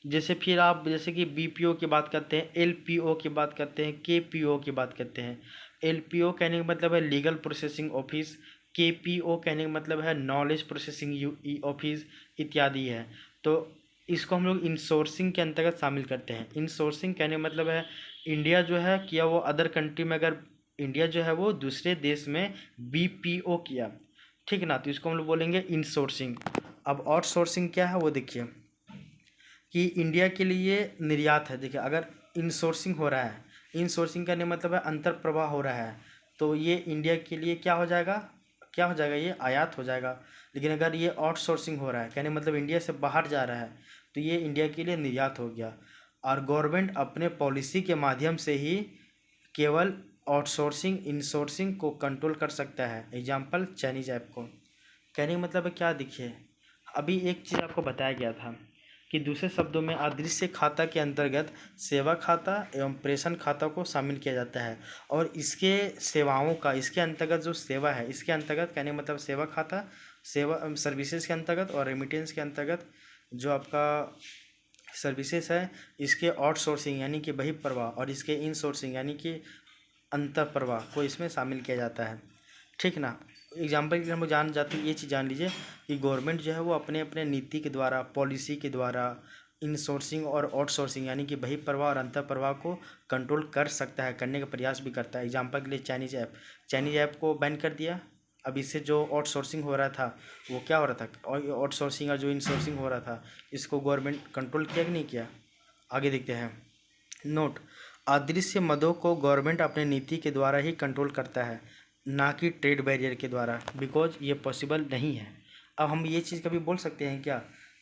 जैसे फिर आप जैसे कि बीपीओ की बात करते हैं, एलपीओ की बात करते हैं, केपीओ की बात करते हैं। एलपीओ कहने का मतलब है लीगल प्रोसेसिंग ऑफिस, KPO कहने का मतलब है नॉलेज प्रोसेसिंग ऑफिस इत्यादि है। तो इसको हम लोग इनसोर्सिंग के अंतर्गत शामिल करते हैं। इनसोर्सिंग कहने का मतलब है इंडिया जो है किया वो अदर कंट्री में, अगर इंडिया जो है वो दूसरे देश में BPO किया, ठीक ना, तो इसको हम लोग बोलेंगे इनसोर्सिंग। अब आउटसोर्सिंग क्या है वो देखिए कि इंडिया के लिए निर्यात है। देखिए अगर इनसोर्सिंग हो रहा है, इनसोर्सिंग करने का मतलब है अंतर प्रवाह हो रहा है, तो ये इंडिया के लिए क्या हो जाएगा, क्या हो जाएगा, ये आयात हो जाएगा। लेकिन अगर ये आउटसोर्सिंग हो रहा है कहने मतलब इंडिया से बाहर जा रहा है, तो ये इंडिया के लिए निर्यात हो गया। और गवर्नमेंट अपने पॉलिसी के माध्यम से ही केवल आउटसोर्सिंग इनसोर्सिंग को कंट्रोल कर सकता है। एग्जाम्पल चाइनीज ऐप को। कहने का मतलब है क्या, देखिए अभी एक चीज़ आपको बताया गया था कि दूसरे शब्दों में अदृश्य खाता के अंतर्गत सेवा खाता एवं प्रेषण खाता को शामिल किया जाता है। और इसके सेवाओं का, इसके अंतर्गत जो सेवा है, इसके अंतर्गत कहने का मतलब सेवा खाता, सेवा सर्विसेज के अंतर्गत, और रेमिटेंस के अंतर्गत जो आपका सर्विसेज है, इसके आउटसोर्सिंग यानी कि बहिर्प्रवाह, और इसके इनसोर्सिंग यानी कि अंतर प्रवाह को इसमें शामिल किया जाता है, ठीक ना। एग्जाम्पल के लिए हम लोग जान जाते हैं, ये चीज़ जान लीजिए कि गवर्नमेंट जो है वो अपने अपने नीति के द्वारा, पॉलिसी के द्वारा इनसोर्सिंग और आउटसोर्सिंग यानी कि बहिर्प्रवाह और अंतर प्रवाह को कंट्रोल कर सकता है, करने का प्रयास भी करता है। एग्जाम्पल के लिए चाइनीज ऐप को बैन कर दिया। अब इससे जो आउटसोर्सिंग हो रहा था वो क्या हो रहा था, और आउटसोर्सिंग और जो इनसोर्सिंग हो रहा था इसको गवर्नमेंट कंट्रोल किया कि नहीं किया। आगे देखते हैं। नोट, अदृश्य मदों को गवर्नमेंट अपने नीति के द्वारा ही कंट्रोल करता है, ना कि ट्रेड बैरियर के द्वारा, बिकॉज ये पॉसिबल नहीं है। अब हम ये चीज़ कभी बोल सकते हैं क्या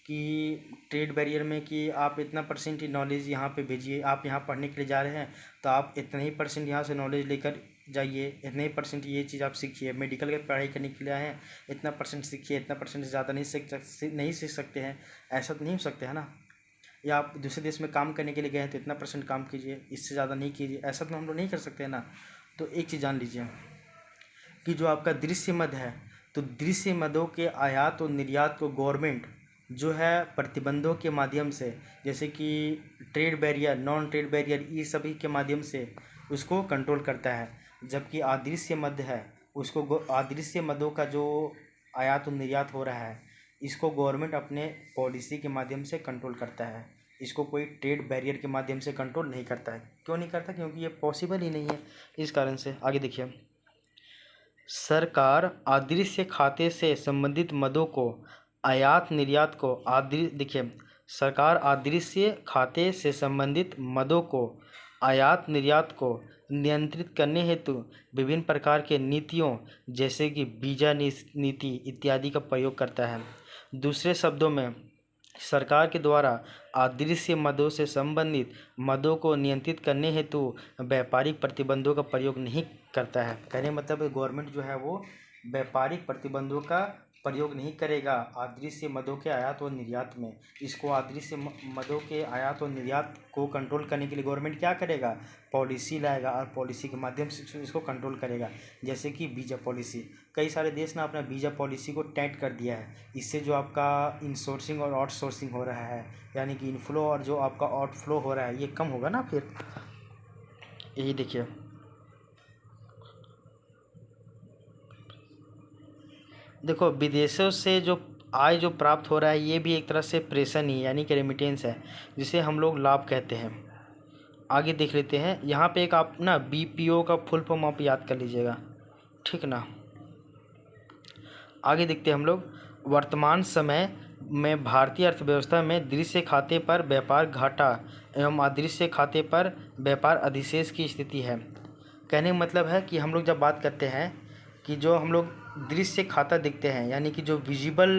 कि ट्रेड बैरियर में कि आप इतना परसेंट ही नॉलेज यहाँ पे भेजिए, आप यहाँ पढ़ने के लिए जा रहे हैं तो आप इतना ही परसेंट यहाँ से नॉलेज लेकर जाइए, इतने ही परसेंट ये चीज़ आप सीखिए। मेडिकल की पढ़ाई करने के लिए आए हैं, इतना परसेंट सीखिए, इतना परसेंट से ज़्यादा नहीं सीख सकते हैं, ऐसा तो नहीं हो सकता है ना। या आप दूसरे देश में काम करने के लिए गए हैं तो इतना परसेंट काम कीजिए, इससे ज़्यादा नहीं कीजिए, ऐसा तो हम लोग नहीं कर सकते हैं ना। तो एक चीज़ जान लीजिए कि जो आपका दृश्य मद है, तो दृश्य मदों के आयात और निर्यात को गवर्नमेंट जो है प्रतिबंधों के माध्यम से, जैसे कि trade barrier, non trade barrier, ये सभी के माध्यम से उसको कंट्रोल करता है। जबकि अदृश्य मद है, उसको अदृश्य मदों का जो आयात और निर्यात हो रहा है, इसको गवर्नमेंट अपने पॉलिसी के माध्यम से कंट्रोल करता है। इसको कोई ट्रेड बैरियर के माध्यम से कंट्रोल नहीं करता है। क्यों नहीं करता, क्योंकि ये पॉसिबल ही नहीं है, इस कारण से। आगे देखिए, सरकार अदृश्य खाते से संबंधित मदों को आयात निर्यात को देखिए, सरकार अदृश्य खाते से संबंधित मदों को आयात निर्यात को नियंत्रित करने हेतु विभिन्न प्रकार के नीतियों जैसे कि वीजा नीति इत्यादि का प्रयोग करता है। दूसरे शब्दों में, सरकार के द्वारा अदृश्य मदों से संबंधित मदों को नियंत्रित करने हेतु व्यापारिक प्रतिबंधों का प्रयोग नहीं करता है। कहने मतलब गवर्नमेंट जो है वो व्यापारिक प्रतिबंधों का प्रयोग नहीं करेगा अदृश्य मदों के आयात और निर्यात में। इसको अदृश्य मदों के आयात और निर्यात को कंट्रोल करने के लिए गवर्नमेंट क्या करेगा, पॉलिसी लाएगा, और पॉलिसी के माध्यम से इसको कंट्रोल करेगा। जैसे कि वीजा पॉलिसी, कई सारे देश ने अपना वीजा पॉलिसी को टाइट कर दिया है। इससे जो आपका इनसोर्सिंग और आउटसोर्सिंग हो रहा है, यानी कि इनफ्लो और जो आपका आउटफ्लो हो रहा है, ये कम होगा ना। फिर यही देखिए, देखो विदेशों से जो आय जो प्राप्त हो रहा है ये भी एक तरह से प्रेषण ही यानी कि रेमिटेंस है, जिसे हम लोग लाभ कहते हैं। आगे देख लेते हैं। यहाँ पे एक आप ना BPO का फुल फॉर्म आप याद कर लीजिएगा, ठीक ना। आगे देखते हैं हम लोग। वर्तमान समय में भारतीय अर्थव्यवस्था में दृश्य खाते पर व्यापार घाटा एवं अदृश्य खाते पर व्यापार अधिशेष की स्थिति है। कहने का मतलब है कि हम लोग जब बात करते हैं कि जो हम लोग दृश्य खाता दिखते हैं यानी कि जो विजिबल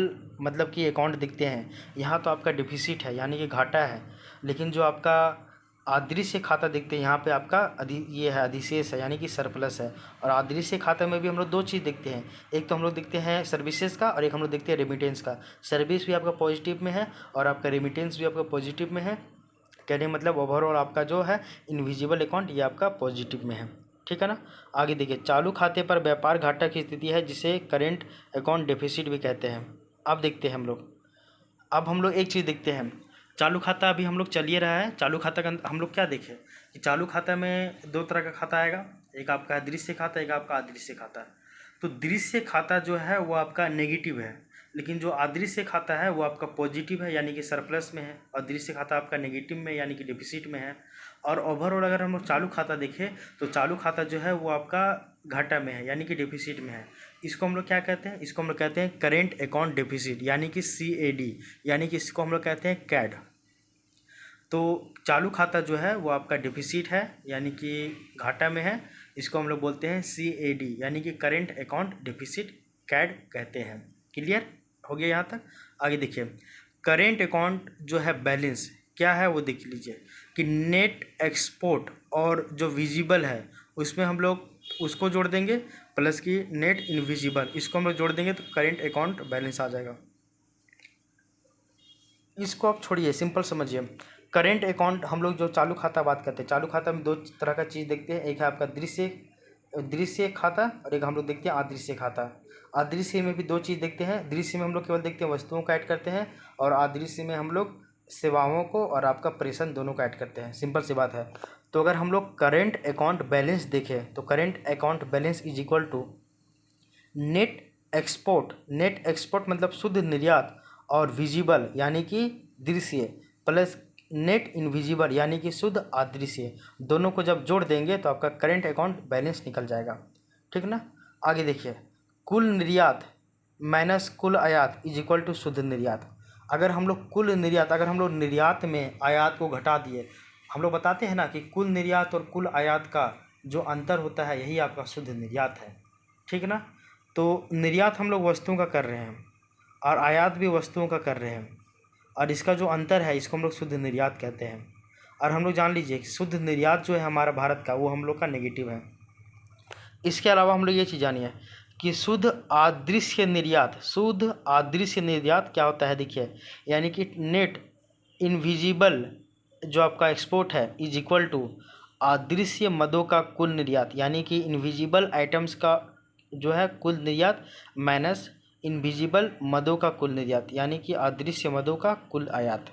मतलब कि अकाउंट दिखते हैं, यहाँ तो आपका डिफिसिट है यानी कि घाटा है। लेकिन जो आपका अदृश्य खाता देखते हैं यहाँ पे आपका ये है अधिशेष है यानी कि सरप्लस है। और अदृश्य खाते में भी हम लोग दो चीज़ देखते हैं, एक तो हम लोग देखते हैं सर्विसेज का और एक हम लोग देखते हैं रेमिटेंस का। सर्विस भी आपका पॉजिटिव में है और आपका रेमिटेंस भी आपका पॉजिटिव में है। कहने मतलब ओवरऑल आपका जो है इनविजिबल अकाउंट ये आपका पॉजिटिव में है, ठीक है ना। आगे देखिए, चालू खाते पर व्यापार घाटा की स्थिति है जिसे करेंट अकाउंट डेफिसिट भी कहते हैं। अब देखते हैं हम लोग, अब हम लोग एक चीज़ देखते हैं। चालू खाता अभी हम लोग चलिए रहा है। चालू खाता का हम लोग क्या देखें कि चालू खाता में दो तरह का खाता आएगा, एक आपका दृश्य खाता, एक आपका अदृश्य खाता। तो दृश्य खाता जो है वो आपका नेगेटिव है, लेकिन जो अदृश्य खाता है वो आपका पॉजिटिव है यानी कि सरप्लस में है, और दृश्य खाता आपका नेगेटिव में यानी कि डिफिसिट में है। और ओवरऑल अगर हम लोग चालू खाता देखें तो चालू खाता जो है वो आपका घाटा में है यानी कि डिफिसिट में है। इसको हम लोग क्या कहते हैं? इसको हम लोग कहते हैं करेंट अकाउंट डिफिसिट यानी कि CAD, यानी कि इसको हम लोग कहते हैं कैड। तो चालू खाता जो है वो आपका डिफिसिट है यानी कि घाटा में है, इसको हम लोग बोलते हैं CAD यानी कि करेंट अकाउंट डिफिसिट कैड कहते हैं। क्लियर हो गया यहाँ तक? आगे देखिए, करेंट अकाउंट जो है बैलेंस क्या है वो देख लीजिए कि नेट एक्सपोर्ट और जो विजिबल है उसमें हम लोग उसको जोड़ देंगे प्लस कि नेट इनविजिबल, इसको हम लोग जोड़ देंगे तो करेंट अकाउंट बैलेंस आ जाएगा। इसको आप छोड़िए, सिंपल समझिए। करेंट अकाउंट हम लोग जो चालू खाता बात करते हैं, चालू खाता में दो तरह का चीज़ देखते हैं, एक है आपका दृश्य खाता और एक हम लोग देखते हैं अदृश्य खाता। अदृश्य में भी दो चीज़ देखते हैं, दृश्य में हम लोग केवल देखते हैं वस्तुओं का ऐड करते हैं, और अदृश्य में हम लोग सेवाओं को और आपका प्रेषण दोनों का ऐड करते हैं। सिंपल सी बात है। तो अगर हम लोग करेंट अकाउंट बैलेंस देखें तो current account balance is equal to net export मतलब शुद्ध निर्यात, और विजिबल यानी कि दृश्य, प्लस नेट इनविजिबल यानी कि शुद्ध अदृश्य, दोनों को जब जोड़ देंगे तो आपका करेंट अकाउंट बैलेंस निकल जाएगा। ठीक ना? आगे देखिए, कुल निर्यात माइनस कुल आयात इज इक्वल टू शुद्ध निर्यात। अगर हम लोग निर्यात में आयात को घटा दिए, हम लोग बताते हैं ना कि कुल निर्यात और कुल आयात का जो अंतर होता है यही आपका शुद्ध निर्यात है। ठीक ना? तो निर्यात हम लोग वस्तुओं का कर रहे हैं और आयात भी वस्तुओं का कर रहे हैं, और इसका जो अंतर है इसको हम लोग शुद्ध निर्यात कहते हैं। और हम लोग जान लीजिए कि शुद्ध निर्यात जो है हमारा भारत का वो हम लोग का नेगेटिव है। इसके अलावा हम लोग ये चीज़ जानिए कि शुद्ध अदृश्य निर्यात क्या होता है। देखिए, यानी कि नेट इनविजिबल जो आपका एक्सपोर्ट है इज इक्वल टू अदृश्य मदों का कुल निर्यात, यानी कि इनविजिबल आइटम्स का जो है कुल निर्यात माइनस इनविजिबल मदों का कुल निर्यात, यानी कि अदृश्य मदों का कुल आयात।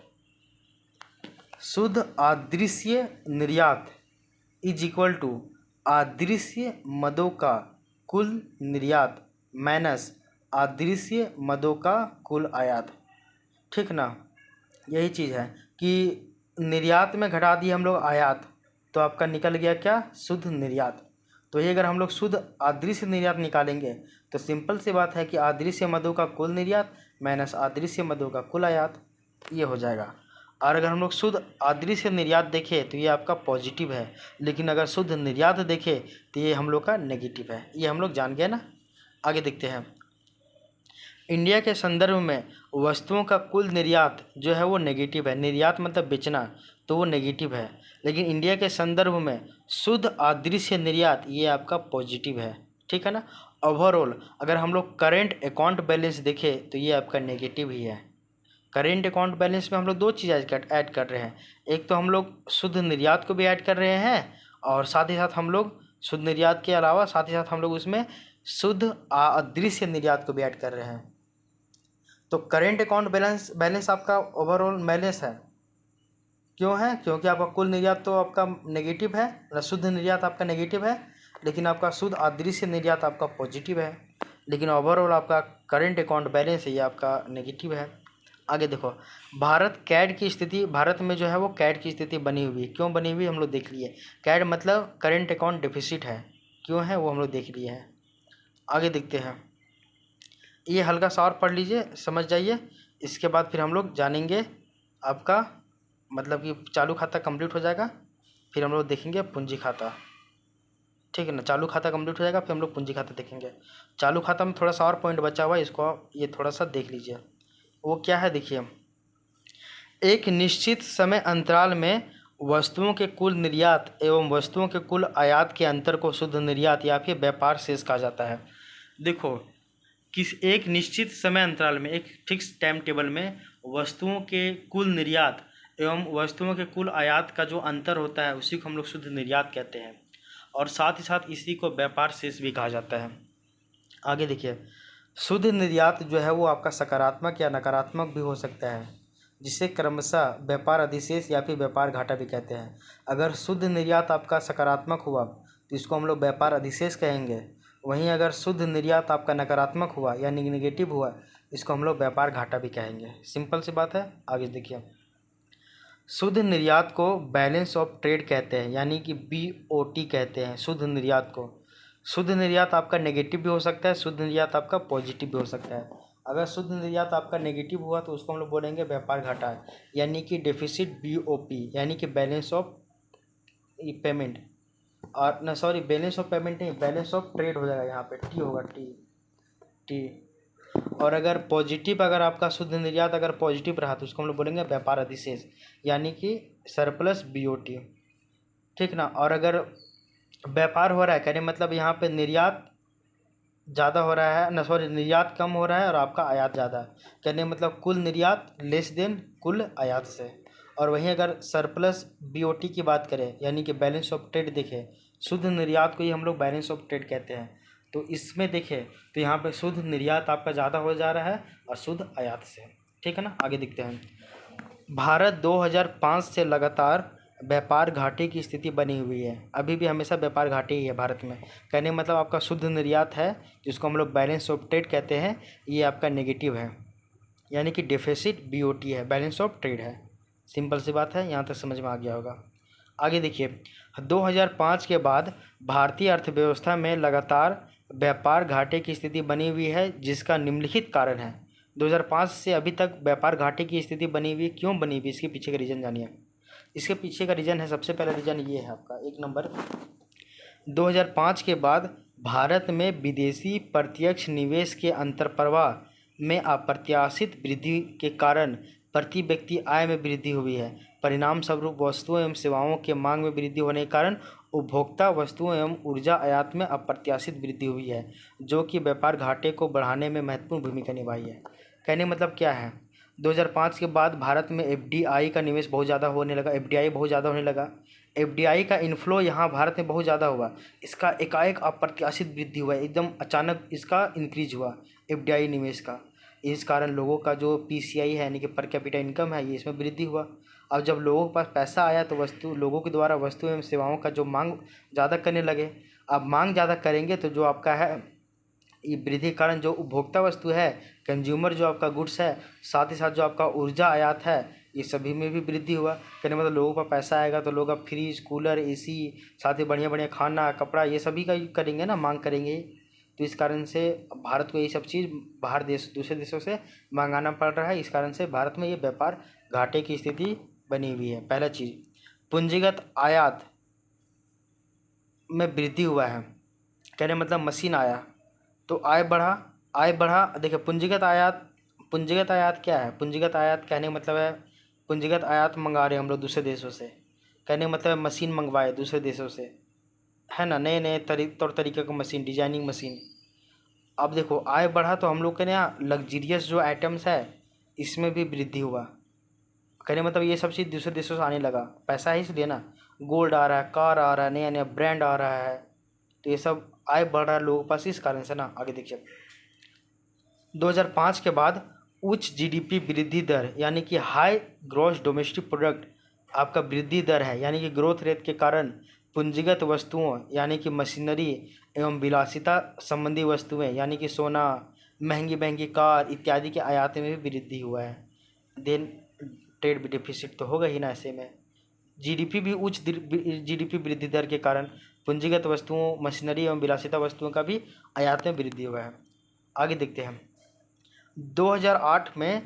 शुद्ध अदृश्य निर्यात इज इक्वल टू अदृश्य मदों का कुल निर्यात माइनस अदृश्य मदों का कुल आयात। ठीक ना? यही चीज़ है कि निर्यात में घटा दिए हम लोग आयात तो आपका निकल गया क्या? शुद्ध निर्यात। तो ये अगर हम लोग शुद्ध अदृश्य निर्यात निकालेंगे तो सिंपल सी बात है कि अदृश्य मदों का कुल निर्यात माइनस अदृश्य मदों का कुल आयात, ये हो जाएगा। और अगर हम लोग शुद्ध अदृश्य निर्यात देखें तो ये आपका पॉजिटिव है, लेकिन अगर शुद्ध निर्यात देखें तो ये हम लोग का नेगेटिव है। ये हम लोग जान गए ना? आगे देखते हैं। इंडिया के संदर्भ में वस्तुओं का कुल निर्यात जो है वो नेगेटिव है। निर्यात मतलब बेचना, तो वो नेगेटिव है, लेकिन इंडिया के संदर्भ में शुद्ध अदृश्य निर्यात ये आपका पॉजिटिव है। ठीक है ना? ओवरऑल अगर हम लोग करेंट अकाउंट बैलेंस देखें तो ये आपका नेगेटिव ही है। करेंट अकाउंट बैलेंस में हम लोग दो चीज़ ऐड कर रहे हैं, एक तो हम लोग शुद्ध निर्यात को भी ऐड कर रहे हैं, और साथ ही साथ हम लोग शुद्ध निर्यात के अलावा साथ ही साथ हम लोग उसमें शुद्ध अदृश्य निर्यात को भी ऐड कर रहे हैं। तो करेंट अकाउंट बैलेंस आपका ओवरऑल बैलेंस है। क्यों है? क्योंकि आपका कुल निर्यात तो आपका नेगेटिव है, मतलब शुद्ध निर्यात आपका नेगेटिव है, लेकिन आपका शुद्ध अदृश्य निर्यात आपका पॉजिटिव है, लेकिन ओवरऑल आपका करेंट अकाउंट बैलेंस है ये आपका नेगेटिव है। आगे देखो, भारत में जो है वो कैड की स्थिति बनी हुई है। क्यों बनी हुई हम लोग देख लिए। कैड मतलब करेंट अकाउंट डिफिसिट है, क्यों है वो हम लोग देख लिए हैं। आगे देखते हैं, ये हल्का सा और पढ़ लीजिए, समझ जाइए। इसके बाद फिर हम लोग जानेंगे आपका मतलब कि चालू खाता कंप्लीट हो जाएगा, फिर हम लोग देखेंगे पूंजी खाता। ठीक है ना? चालू खाता कंप्लीट हो जाएगा, फिर हम लोग पूंजी खाता देखेंगे। चालू खाता में थोड़ा सा और पॉइंट बचा हुआ है, इसको ये थोड़ा सा देख लीजिए। वो क्या है देखिए, एक निश्चित समय अंतराल में वस्तुओं के कुल निर्यात एवं वस्तुओं के कुल आयात के अंतर को शुद्ध निर्यात या फिर व्यापार शेष कहा जाता है। देखो, एक निश्चित समय अंतराल में एक फिक्स टाइम टेबल में वस्तुओं के कुल निर्यात एवं वस्तुओं के कुल आयात का जो अंतर होता है उसी को हम लोग शुद्ध निर्यात कहते हैं, और साथ ही साथ इसी को व्यापार शेष भी कहा जाता है। आगे देखिए, शुद्ध निर्यात जो है वो आपका सकारात्मक या नकारात्मक भी हो सकता है, जिसे क्रमशः व्यापार अधिशेष या फिर व्यापार घाटा भी कहते हैं। अगर शुद्ध निर्यात आपका सकारात्मक हुआ तो इसको हम लोग व्यापार अधिशेष कहेंगे, वहीं अगर शुद्ध निर्यात आपका नकारात्मक हुआ यानी निगेटिव हुआ, इसको हम लोग व्यापार घाटा भी कहेंगे। सिंपल सी बात है। आगे देखिए, शुद्ध निर्यात को बैलेंस ऑफ ट्रेड कहते हैं, यानी कि BOT कहते हैं शुद्ध निर्यात को। शुद्ध निर्यात आपका नेगेटिव भी हो सकता है, शुद्ध निर्यात आपका पॉजिटिव भी हो सकता है। अगर शुद्ध निर्यात आपका नेगेटिव हुआ तो उसको हम लोग बोलेंगे व्यापार घाटा, यानी कि डेफिसिट BOP, यानी कि बैलेंस ऑफ पेमेंट। और ना सॉरी, बैलेंस ऑफ पेमेंट नहीं, बैलेंस ऑफ ट्रेड हो जाएगा, यहाँ पे टी होगा, टी। और अगर पॉजिटिव, अगर आपका शुद्ध निर्यात अगर पॉजिटिव रहा तो उसको हम लोग बोलेंगे व्यापार अधिशेष, यानी कि सरप्लस BOT, ठीक ना। और अगर व्यापार हो रहा है, कहने मतलब यहाँ पे निर्यात ज़्यादा हो रहा है, ना सॉरी, निर्यात कम हो रहा है और आपका आयात ज़्यादा है, कहने मतलब कुल निर्यात लेस देन कुल आयात से। और वहीं अगर सरप्लस BOT की बात करें, यानी कि बैलेंस ऑफ ट्रेड देखें, शुद्ध निर्यात को ही हम लोग बैलेंस ऑफ ट्रेड कहते हैं। तो इसमें देखें तो यहाँ पे शुद्ध निर्यात आपका ज़्यादा हो जा रहा है और शुद्ध आयात से, ठीक है ना। आगे दिखते हैं। भारत 2005 से लगातार व्यापार घाटे की स्थिति बनी हुई है, अभी भी हमेशा व्यापार घाटे ही है भारत में। कहने मतलब आपका शुद्ध निर्यात है, जिसको हम लोग बैलेंस ऑफ ट्रेड कहते हैं, ये आपका नेगेटिव है, यानी कि डेफिसिट BOT है, बैलेंस ऑफ ट्रेड है। सिंपल सी बात है, यहाँ तक समझ में आ गया होगा। आगे देखिए, 2005 के बाद भारतीय अर्थव्यवस्था में लगातार व्यापार घाटे की स्थिति बनी हुई है, जिसका निम्नलिखित कारण है। 2005 से अभी तक व्यापार घाटे की स्थिति बनी हुई, क्यों बनी हुई, इसके पीछे का रीज़न जानिए। इसके पीछे का रीज़न है, सबसे पहला रीज़न ये है आपका, एक नंबर, 2005 के बाद भारत में विदेशी प्रत्यक्ष निवेश के अंतर्प्रवाह में अप्रत्याशित वृद्धि के कारण प्रति व्यक्ति आय में वृद्धि हुई है। परिणाम स्वरूप वस्तुओं एवं सेवाओं के मांग में वृद्धि होने के कारण उपभोक्ता वस्तुओं एवं ऊर्जा आयात में अप्रत्याशित वृद्धि हुई है, जो कि व्यापार घाटे को बढ़ाने में महत्वपूर्ण भूमिका निभाई है। कहने मतलब क्या है, 2005 के बाद भारत में FDI का निवेश बहुत ज़्यादा होने लगा, FDI बहुत ज़्यादा होने लगा। FDI का इन्फ्लो यहाँ भारत में बहुत ज़्यादा हुआ, इसका एकाएक अप्रत्याशित वृद्धि हुआ, एकदम अचानक इसका इंक्रीज हुआ FDI निवेश का। इस कारण लोगों का जो PCI है, यानी कि पर कैपिटा इनकम है, ये इसमें वृद्धि हुआ। अब जब लोगों के पास पैसा आया तो लोगों के द्वारा वस्तु एवं सेवाओं का जो मांग ज़्यादा करने लगे। अब मांग ज़्यादा करेंगे तो जो आपका है, ये वृद्धि कारण जो उपभोक्ता वस्तु है, कंज्यूमर जो आपका गुड्स है, साथ ही साथ जो आपका ऊर्जा आयात है, ये सभी में भी वृद्धि हुआ। कहने मतलब लोगों का पैसा आएगा तो लोग अब फ्रिज, कूलर, AC, साथ ही बढ़िया बढ़िया खाना, कपड़ा, ये सभी का करेंगे ना, मांग करेंगे। तो इस कारण से भारत को ये सब चीज़ बाहर दूसरे देशों से मंगाना पड़ रहा है। इस कारण से भारत में ये व्यापार घाटे की स्थिति बनी हुई है। पहला चीज़, पूंजीगत आयात में वृद्धि हुआ है, कहने मतलब मशीन आया तो आय बढ़ा। देखिए, पूंजीगत आयात क्या है, पूंजीगत आयात कहने मतलब है, पूंजीगत आयात मंगा रहे हैं हम लोग दूसरे देशों से, कहने मतलब मशीन मंगवाए दूसरे देशों से, है ना, नए नए तौर तरीके का मशीन, डिजाइनिंग मशीन। अब देखो, आय बढ़ा तो हम लोग के यहाँ लग्जीरियस जो आइटम्स है, इसमें भी वृद्धि हुआ। कहने मतलब ये सब चीज़ दूसरे देशों से आने लगा, पैसा है इसलिए ना, गोल्ड आ रहा है, कार आ रहा है, नया नया ब्रांड आ रहा है, तो ये सब आय बढ़ रहा है लोगों के पास, इस कारण से ना। आगे देखिए, 2005 के बाद उच्च GDP वृद्धि दर, यानी कि हाई ग्रॉस डोमेस्टिक प्रोडक्ट आपका वृद्धि दर है, यानी कि ग्रोथ रेट के कारण पूंजीगत वस्तुओं, यानी कि मशीनरी एवं विलासिता संबंधी वस्तुएं, यानी कि सोना, महंगी महंगी कार इत्यादि के आयात में भी वृद्धि हुआ है। देन ट्रेड डिफिसिट तो होगा ही ना ऐसे में। GDP भी उच्च GDP वृद्धि दर के कारण पूंजीगत वस्तुओं, मशीनरी एवं विलासिता वस्तुओं का भी आयात में वृद्धि हुआ है। आगे देखते हैं, 2008 में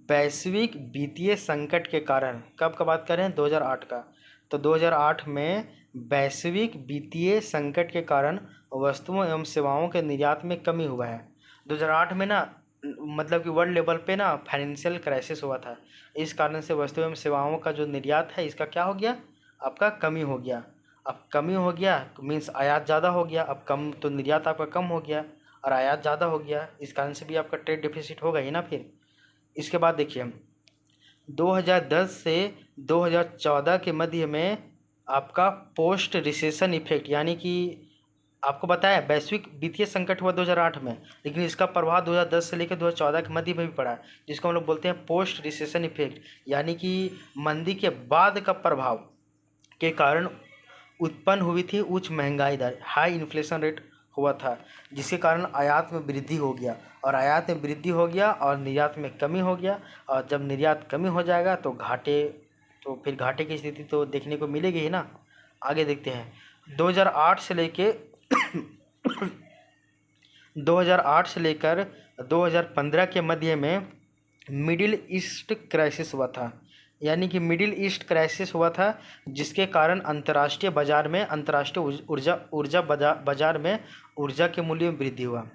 वैश्विक वित्तीय संकट के कारण, कब का बात कर रहे हैं, 2008 का, तो 2008 में वैश्विक वित्तीय संकट के कारण वस्तुओं एवं सेवाओं के निर्यात में कमी हुआ है। 2008 में ना, मतलब कि वर्ल्ड लेवल पे ना फाइनेंशियल क्राइसिस हुआ था, इस कारण से वस्तु एवं सेवाओं का जो निर्यात है, इसका क्या हो गया, आपका कमी हो गया। अब कमी हो गया मीन्स आयात ज़्यादा हो गया, अब कम तो निर्यात आपका कम हो गया और आयात ज़्यादा हो गया, इस कारण से भी आपका ट्रेड डिफिसिट होगा ही ना फिर। इसके बाद देखिए, 2010 से 2014 के मध्य में आपका पोस्ट रिसेशन इफेक्ट, यानी कि आपको बताया वैश्विक वित्तीय संकट हुआ 2008 में, लेकिन इसका प्रभाव 2010 से लेकर 2014 के मध्य में भी पड़ा है, जिसको हम लोग बोलते हैं पोस्ट रिसेशन इफेक्ट, यानी कि मंदी के बाद का प्रभाव के कारण उत्पन्न हुई थी उच्च महंगाई दर, हाई इन्फ्लेशन रेट हुआ था, जिसके कारण आयात में वृद्धि हो गया, और आयात में वृद्धि हो गया और निर्यात में कमी हो गया। और जब निर्यात कमी हो जाएगा तो फिर घाटे की स्थिति तो देखने को मिलेगी ही ना। आगे देखते हैं। 2008 से लेके 2008 से लेकर 2015 के मध्य में मिडिल ईस्ट क्राइसिस हुआ था, यानी कि मिडिल ईस्ट क्राइसिस हुआ था, जिसके कारण अंतर्राष्ट्रीय बाजार में बाजार में ऊर्जा के मूल्य में वृद्धि हुआ।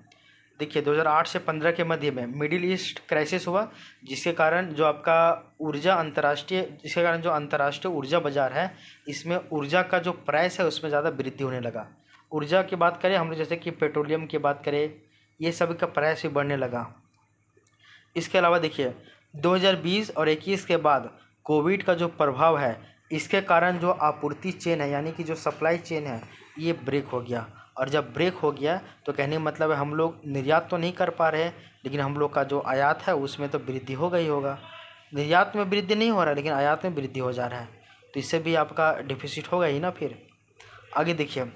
देखिए 2008 से 15 के मध्य में मिडिल ईस्ट क्राइसिस हुआ, जिसके कारण जो अंतर्राष्ट्रीय ऊर्जा बाजार है, इसमें ऊर्जा का जो प्राइस है उसमें ज़्यादा वृद्धि होने लगा। ऊर्जा की बात करें हम लोग, जैसे कि पेट्रोलियम की बात करें, ये सब का प्राइस भी बढ़ने लगा। इसके अलावा देखिए 2020 और 21 के बाद कोविड का जो प्रभाव है, इसके कारण जो आपूर्ति चेन है, यानी कि जो सप्लाई चेन है, ये ब्रेक हो गया। और जब ब्रेक हो गया तो कहने का मतलब है हम लोग निर्यात तो नहीं कर पा रहे हैं, लेकिन हम लोग का जो आयात है उसमें तो वृद्धि हो गई होगा। निर्यात में वृद्धि नहीं हो रहा है, लेकिन आयात में वृद्धि हो जा रहा है, तो इससे भी आपका डिफिसिट होगा ही ना। फिर आगे देखिए,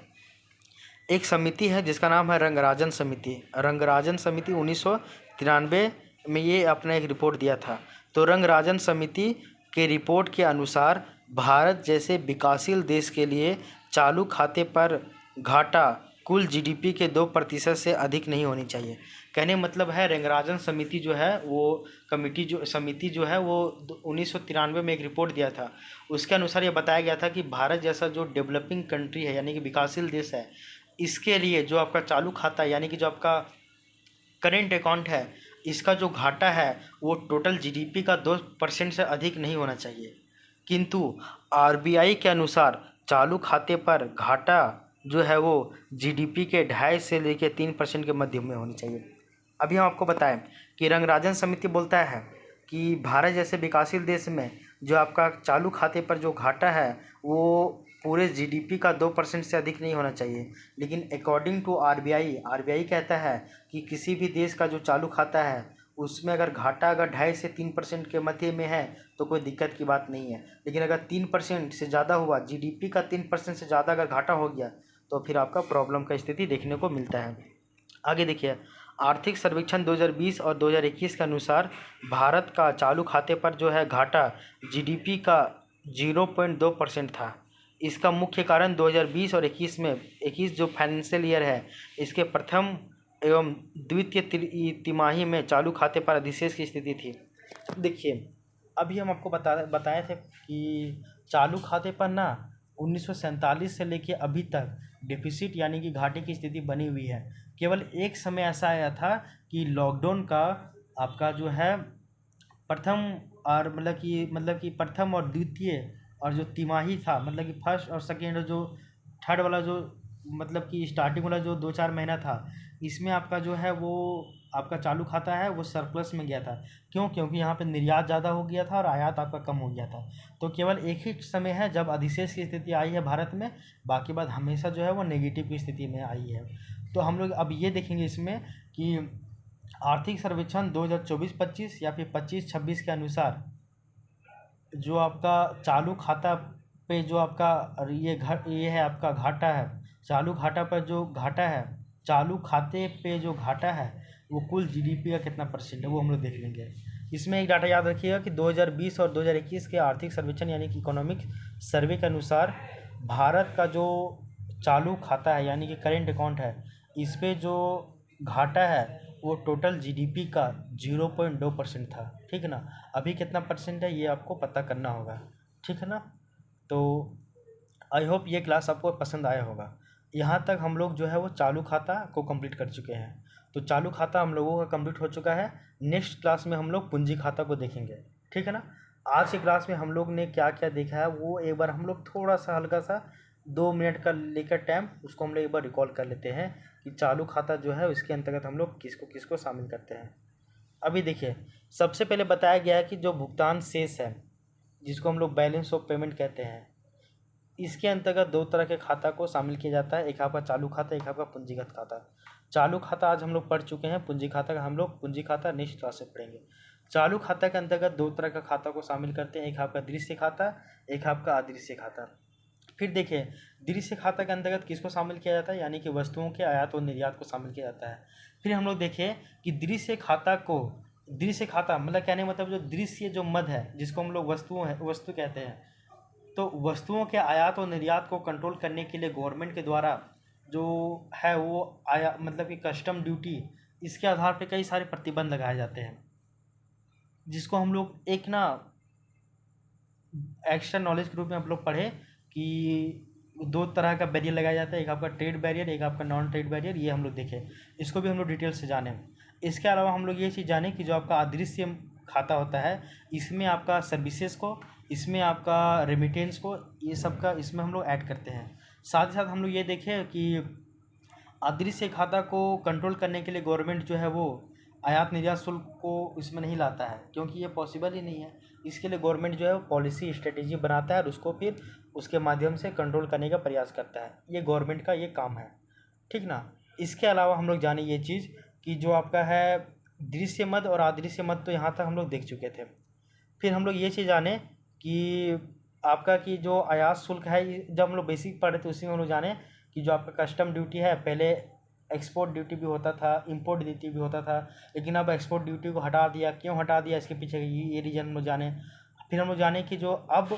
एक समिति है जिसका नाम है रंगराजन समिति। रंगराजन समिति 1993 में ये अपना एक रिपोर्ट दिया था। तो रंगराजन समिति के रिपोर्ट के अनुसार भारत जैसे विकासशील देश के लिए चालू खाते पर घाटा कुल जीडीपी के 2% से अधिक नहीं होनी चाहिए। कहने मतलब है रंगराजन समिति जो है वो समिति जो है वो 1993 में एक रिपोर्ट दिया था। उसके अनुसार ये बताया गया था कि भारत जैसा जो डेवलपिंग कंट्री है, यानी कि विकासशील देश है, इसके लिए जो आपका चालू खाता है, यानी कि जो आपका करेंट अकाउंट है, इसका जो घाटा है वो टोटल जीडीपी का 2% से अधिक नहीं होना चाहिए। किंतु आरबीआई के अनुसार चालू खाते पर घाटा जो है वो जीडीपी के 2.5 से लेकर 3% के मध्य में होनी चाहिए। अभी हम आपको बताएं कि रंगराजन समिति बोलता है कि भारत जैसे विकासशील देश में जो आपका चालू खाते पर जो घाटा है वो पूरे जीडीपी का 2% से अधिक नहीं होना चाहिए। लेकिन अकॉर्डिंग टू आरबीआई कहता है कि किसी भी देश का जो चालू खाता है उसमें अगर घाटा 2.5 से 3% के मध्य में है तो कोई दिक्कत की बात नहीं है। लेकिन अगर 3% से ज़्यादा हुआ, जीडीपी का 3% से ज़्यादा अगर घाटा हो गया तो फिर आपका प्रॉब्लम का स्थिति देखने को मिलता है। आगे देखिए, आर्थिक सर्वेक्षण 2020 और 2021 के अनुसार भारत का चालू खाते पर जो है घाटा जीडीपी का 0.2% था। इसका मुख्य कारण 2020 और 21 जो फाइनेंशियल ईयर है, इसके प्रथम एवं द्वितीय तिमाही में चालू खाते पर अधिशेष की स्थिति थी। देखिए अभी हम आपको बताए थे कि चालू खाते पर ना 1947 से लेके अभी तक डिफिसिट यानी कि घाटे की स्थिति बनी हुई है। केवल एक समय ऐसा आया था कि लॉकडाउन का आपका जो है प्रथम और मतलब कि प्रथम और द्वितीय और जो तिमाही था, मतलब कि फर्स्ट और सेकेंड और जो थर्ड वाला जो मतलब कि स्टार्टिंग वाला जो 2-4 महीना था, इसमें आपका जो है वो आपका चालू खाता है वो सरप्लस में गया था। क्यों? क्योंकि यहाँ पे निर्यात ज़्यादा हो गया था और आयात आपका कम हो गया था। तो केवल एक ही समय है जब अधिशेष की स्थिति आई है भारत में, बाकी बात हमेशा जो है वो नेगेटिव की स्थिति में आई है। तो हम लोग अब ये देखेंगे इसमें कि आर्थिक सर्वेक्षण 2024-25 या फिर 25-26 के अनुसार जो आपका चालू खाता पे जो आपका ये है आपका घाटा है, चालू घाटा पर जो घाटा है, चालू खाते पे जो घाटा है वो कुल जीडीपी का कितना परसेंट है वो हम लोग देख लेंगे। इसमें एक डाटा याद रखिएगा कि 2020 और 2021 के आर्थिक सर्वेक्षण यानी कि इकोनॉमिक सर्वे के अनुसार भारत का जो चालू खाता है यानी कि करेंट अकाउंट है, इस पे जो घाटा है वो टोटल जीडीपी का 0.2% था। ठीक है ना। अभी कितना परसेंट है ये आपको पता करना होगा। ठीक है ना। तो आई होप ये क्लास आपको पसंद आया होगा। यहाँ तक हम लोग जो है वो चालू खाता को कंप्लीट कर चुके हैं। तो चालू खाता हम लोगों का कंप्लीट हो चुका है। नेक्स्ट क्लास में हम लोग पूंजी खाता को देखेंगे। ठीक है ना। आज की क्लास में हम लोग ने क्या क्या देखा है वो एक बार हम लोग थोड़ा सा हल्का सा 2 मिनट का लेकर टाइम उसको हम लोग एक बार रिकॉल कर लेते हैं कि चालू खाता जो है उसके अंतर्गत हम लोग किसको किसको शामिल करते हैं। अभी देखिए, सबसे पहले बताया गया है कि जो भुगतान शेष है जिसको हम लोग बैलेंस ऑफ पेमेंट कहते हैं, इसके अंतर्गत 2 तरह के खाता को शामिल किया जाता है। एक आपका चालू खाता, एक आपका पूंजीगत खाता। चालू खाता आज हम लोग पढ़ चुके हैं, पूंजी खाता का हम लोग पूंजी खाता नेक्स्ट क्लास से पढ़ेंगे। चालू खाता के अंतर्गत 2 तरह का खाता को शामिल करते हैं, एक आपका दृश्य खाता, एक आपका अदृश्य खाता। फिर देखिए दृश्य खाता के अंतर्गत किसको शामिल किया जाता है, यानी कि वस्तुओं के आयात और निर्यात को शामिल किया जाता है। फिर हम लोग देखें कि दृश्य खाता मतलब कहने का मतलब जो दृश्य जो मद है जिसको हम लोग वस्तु कहते हैं, तो वस्तुओं के आयात और निर्यात को कंट्रोल करने के लिए गवर्नमेंट के द्वारा जो है वो आया मतलब कि कस्टम ड्यूटी, इसके आधार पे कई सारे प्रतिबंध लगाए जाते हैं, जिसको हम लोग एक ना एक्स्ट्रा नॉलेज के रूप में आप लोग पढ़े कि दो तरह का बैरियर लगाया जाता है, एक आपका ट्रेड बैरियर, एक आपका नॉन ट्रेड बैरियर। ये हम लोग देखें, इसको भी हम लोग डिटेल से जानें। इसके अलावा हम लोग ये चीज़ जानें कि जो आपका अदृश्य खाता होता है, इसमें आपका सर्विसेज को, इसमें आपका रेमिटेंस को, ये सब का इसमें हम लोग ऐड करते हैं। साथ ही साथ हम लोग ये देखें कि अदृश्य खाता को कंट्रोल करने के लिए गवर्नमेंट जो है वो आयात निर्यात शुल्क को इसमें नहीं लाता है, क्योंकि ये पॉसिबल ही नहीं है। इसके लिए गवर्नमेंट जो है वो पॉलिसी स्ट्रेटेजी बनाता है और उसको फिर उसके माध्यम से कंट्रोल करने का प्रयास करता है। ये गवर्नमेंट का ये काम है, ठीक ना। इसके अलावा हम लोग जाने ये चीज़ कि जो आपका है दृश्य मद और अदृश्य मद, तो यहाँ तक हम लोग देख चुके थे। फिर हम लोग ये चीज़ जाने कि आपका कि जो आयात शुल्क है, जब हम लोग बेसिक पढ़े थे उसी में हम लोग जाने कि जो आपका कस्टम ड्यूटी है, पहले एक्सपोर्ट ड्यूटी भी होता था, इंपोर्ट ड्यूटी भी होता था, लेकिन अब एक्सपोर्ट ड्यूटी को हटा दिया। क्यों हटा दिया, इसके पीछे ये रीज़न हम लोग जाने। फिर हम लोग जाने कि जो अब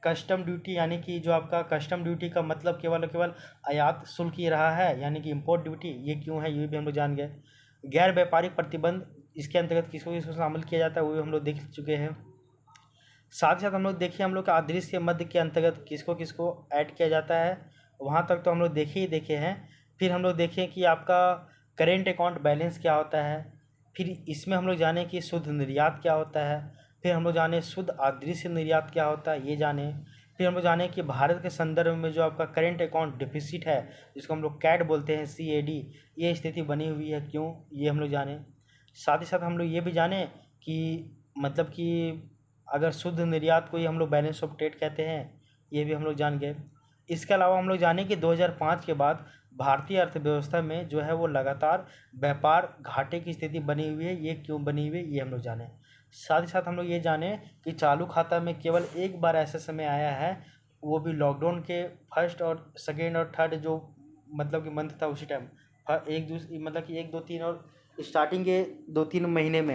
कस्टम ड्यूटी, यानी कि जो आपका कस्टम ड्यूटी का मतलब केवल आयात शुल्क ही रहा है, यानी कि इंपोर्ट ड्यूटी, ये क्यों है ये भी हम लोग जान गए। गैर व्यापारिक प्रतिबंध, इसके अंतर्गत किसको किसको शामिल किया जाता है वो भी हम लोग देख चुके हैं। साथ ही साथ हम लोग देखिए हम लोग का अदृश्य मध्य के अंतर्गत किसको किसको ऐड किया जाता है, वहाँ तक तो हम लोग देखे हैं। फिर हम लोग देखें कि आपका करेंट अकाउंट बैलेंस क्या होता है। फिर इसमें हम लोग जाने कि शुद्ध निर्यात क्या होता है। फिर हम लोग जाने शुद्ध अदृश्य निर्यात क्या होता है, ये जाने। फिर हम लोग जाने कि भारत के संदर्भ में जो आपका करेंट अकाउंट डिफिसिट है, जिसको हम लोग कैड बोलते हैं, CAD, ये स्थिति बनी हुई है क्यों, ये हम लोग जाने। साथ ही साथ हम लोग ये भी जाने कि मतलब कि अगर शुद्ध निर्यात को ही हम लोग बैलेंस ऑफ ट्रेड कहते हैं, ये भी हम लोग जान गए। इसके अलावा हम लोग जाने कि 2005 के बाद भारतीय अर्थव्यवस्था में जो है वो लगातार व्यापार घाटे की स्थिति बनी हुई है, ये क्यों बनी हुई है, ये हम लोग जाने। साथ ही साथ हम लोग ये जाने कि चालू खाता में केवल एक बार ऐसा समय आया है, वो भी लॉकडाउन के फर्स्ट और सेकेंड और थर्ड जो मतलब कि मंथ था उसी टाइम, मतलब कि 1 2 3 और स्टार्टिंग के 2-3 महीने में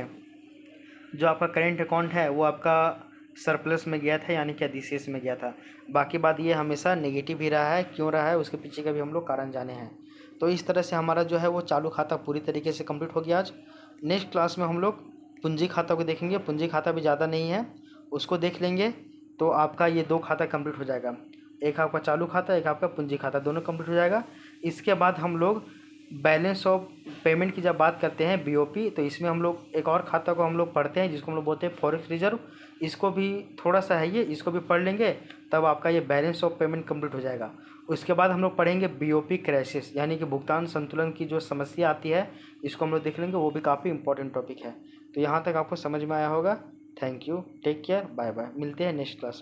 जो आपका करेंट अकाउंट है वो आपका सरप्लस में गया था, यानी कि अधिशेष में गया था। बाकी बात ये हमेशा नेगेटिव ही रहा है, क्यों रहा है उसके पीछे का भी हम लोग कारण जाने हैं। तो इस तरह से हमारा जो है वो चालू खाता पूरी तरीके से कंप्लीट हो गया आज। नेक्स्ट क्लास में हम लोग पूंजी खाता को देखेंगे। पूंजी खाता भी ज़्यादा नहीं है, उसको देख लेंगे तो आपका ये 2 खाता कंप्लीट हो जाएगा। एक आपका चालू खाता, एक आपका पूंजी खाता, दोनों कंप्लीट हो जाएगा। इसके बाद हम लोग बैलेंस ऑफ पेमेंट की जब बात करते हैं BOP, तो इसमें हम लोग एक और खाता को हम लोग पढ़ते हैं जिसको हम लोग बोलते हैं फॉरेक्स रिजर्व। इसको भी थोड़ा सा है ये, इसको भी पढ़ लेंगे तब आपका ये बैलेंस ऑफ पेमेंट कंप्लीट हो जाएगा। उसके बाद हम लोग पढ़ेंगे BOP क्राइसिस, यानी कि भुगतान संतुलन की जो समस्या आती है, इसको हम लोग देख लेंगे, वो भी काफ़ी इंपॉर्टेंट टॉपिक है। तो यहाँ तक आपको समझ में आया होगा। Thank you, take care, bye bye, मिलते हैं नेक्स्ट क्लास में।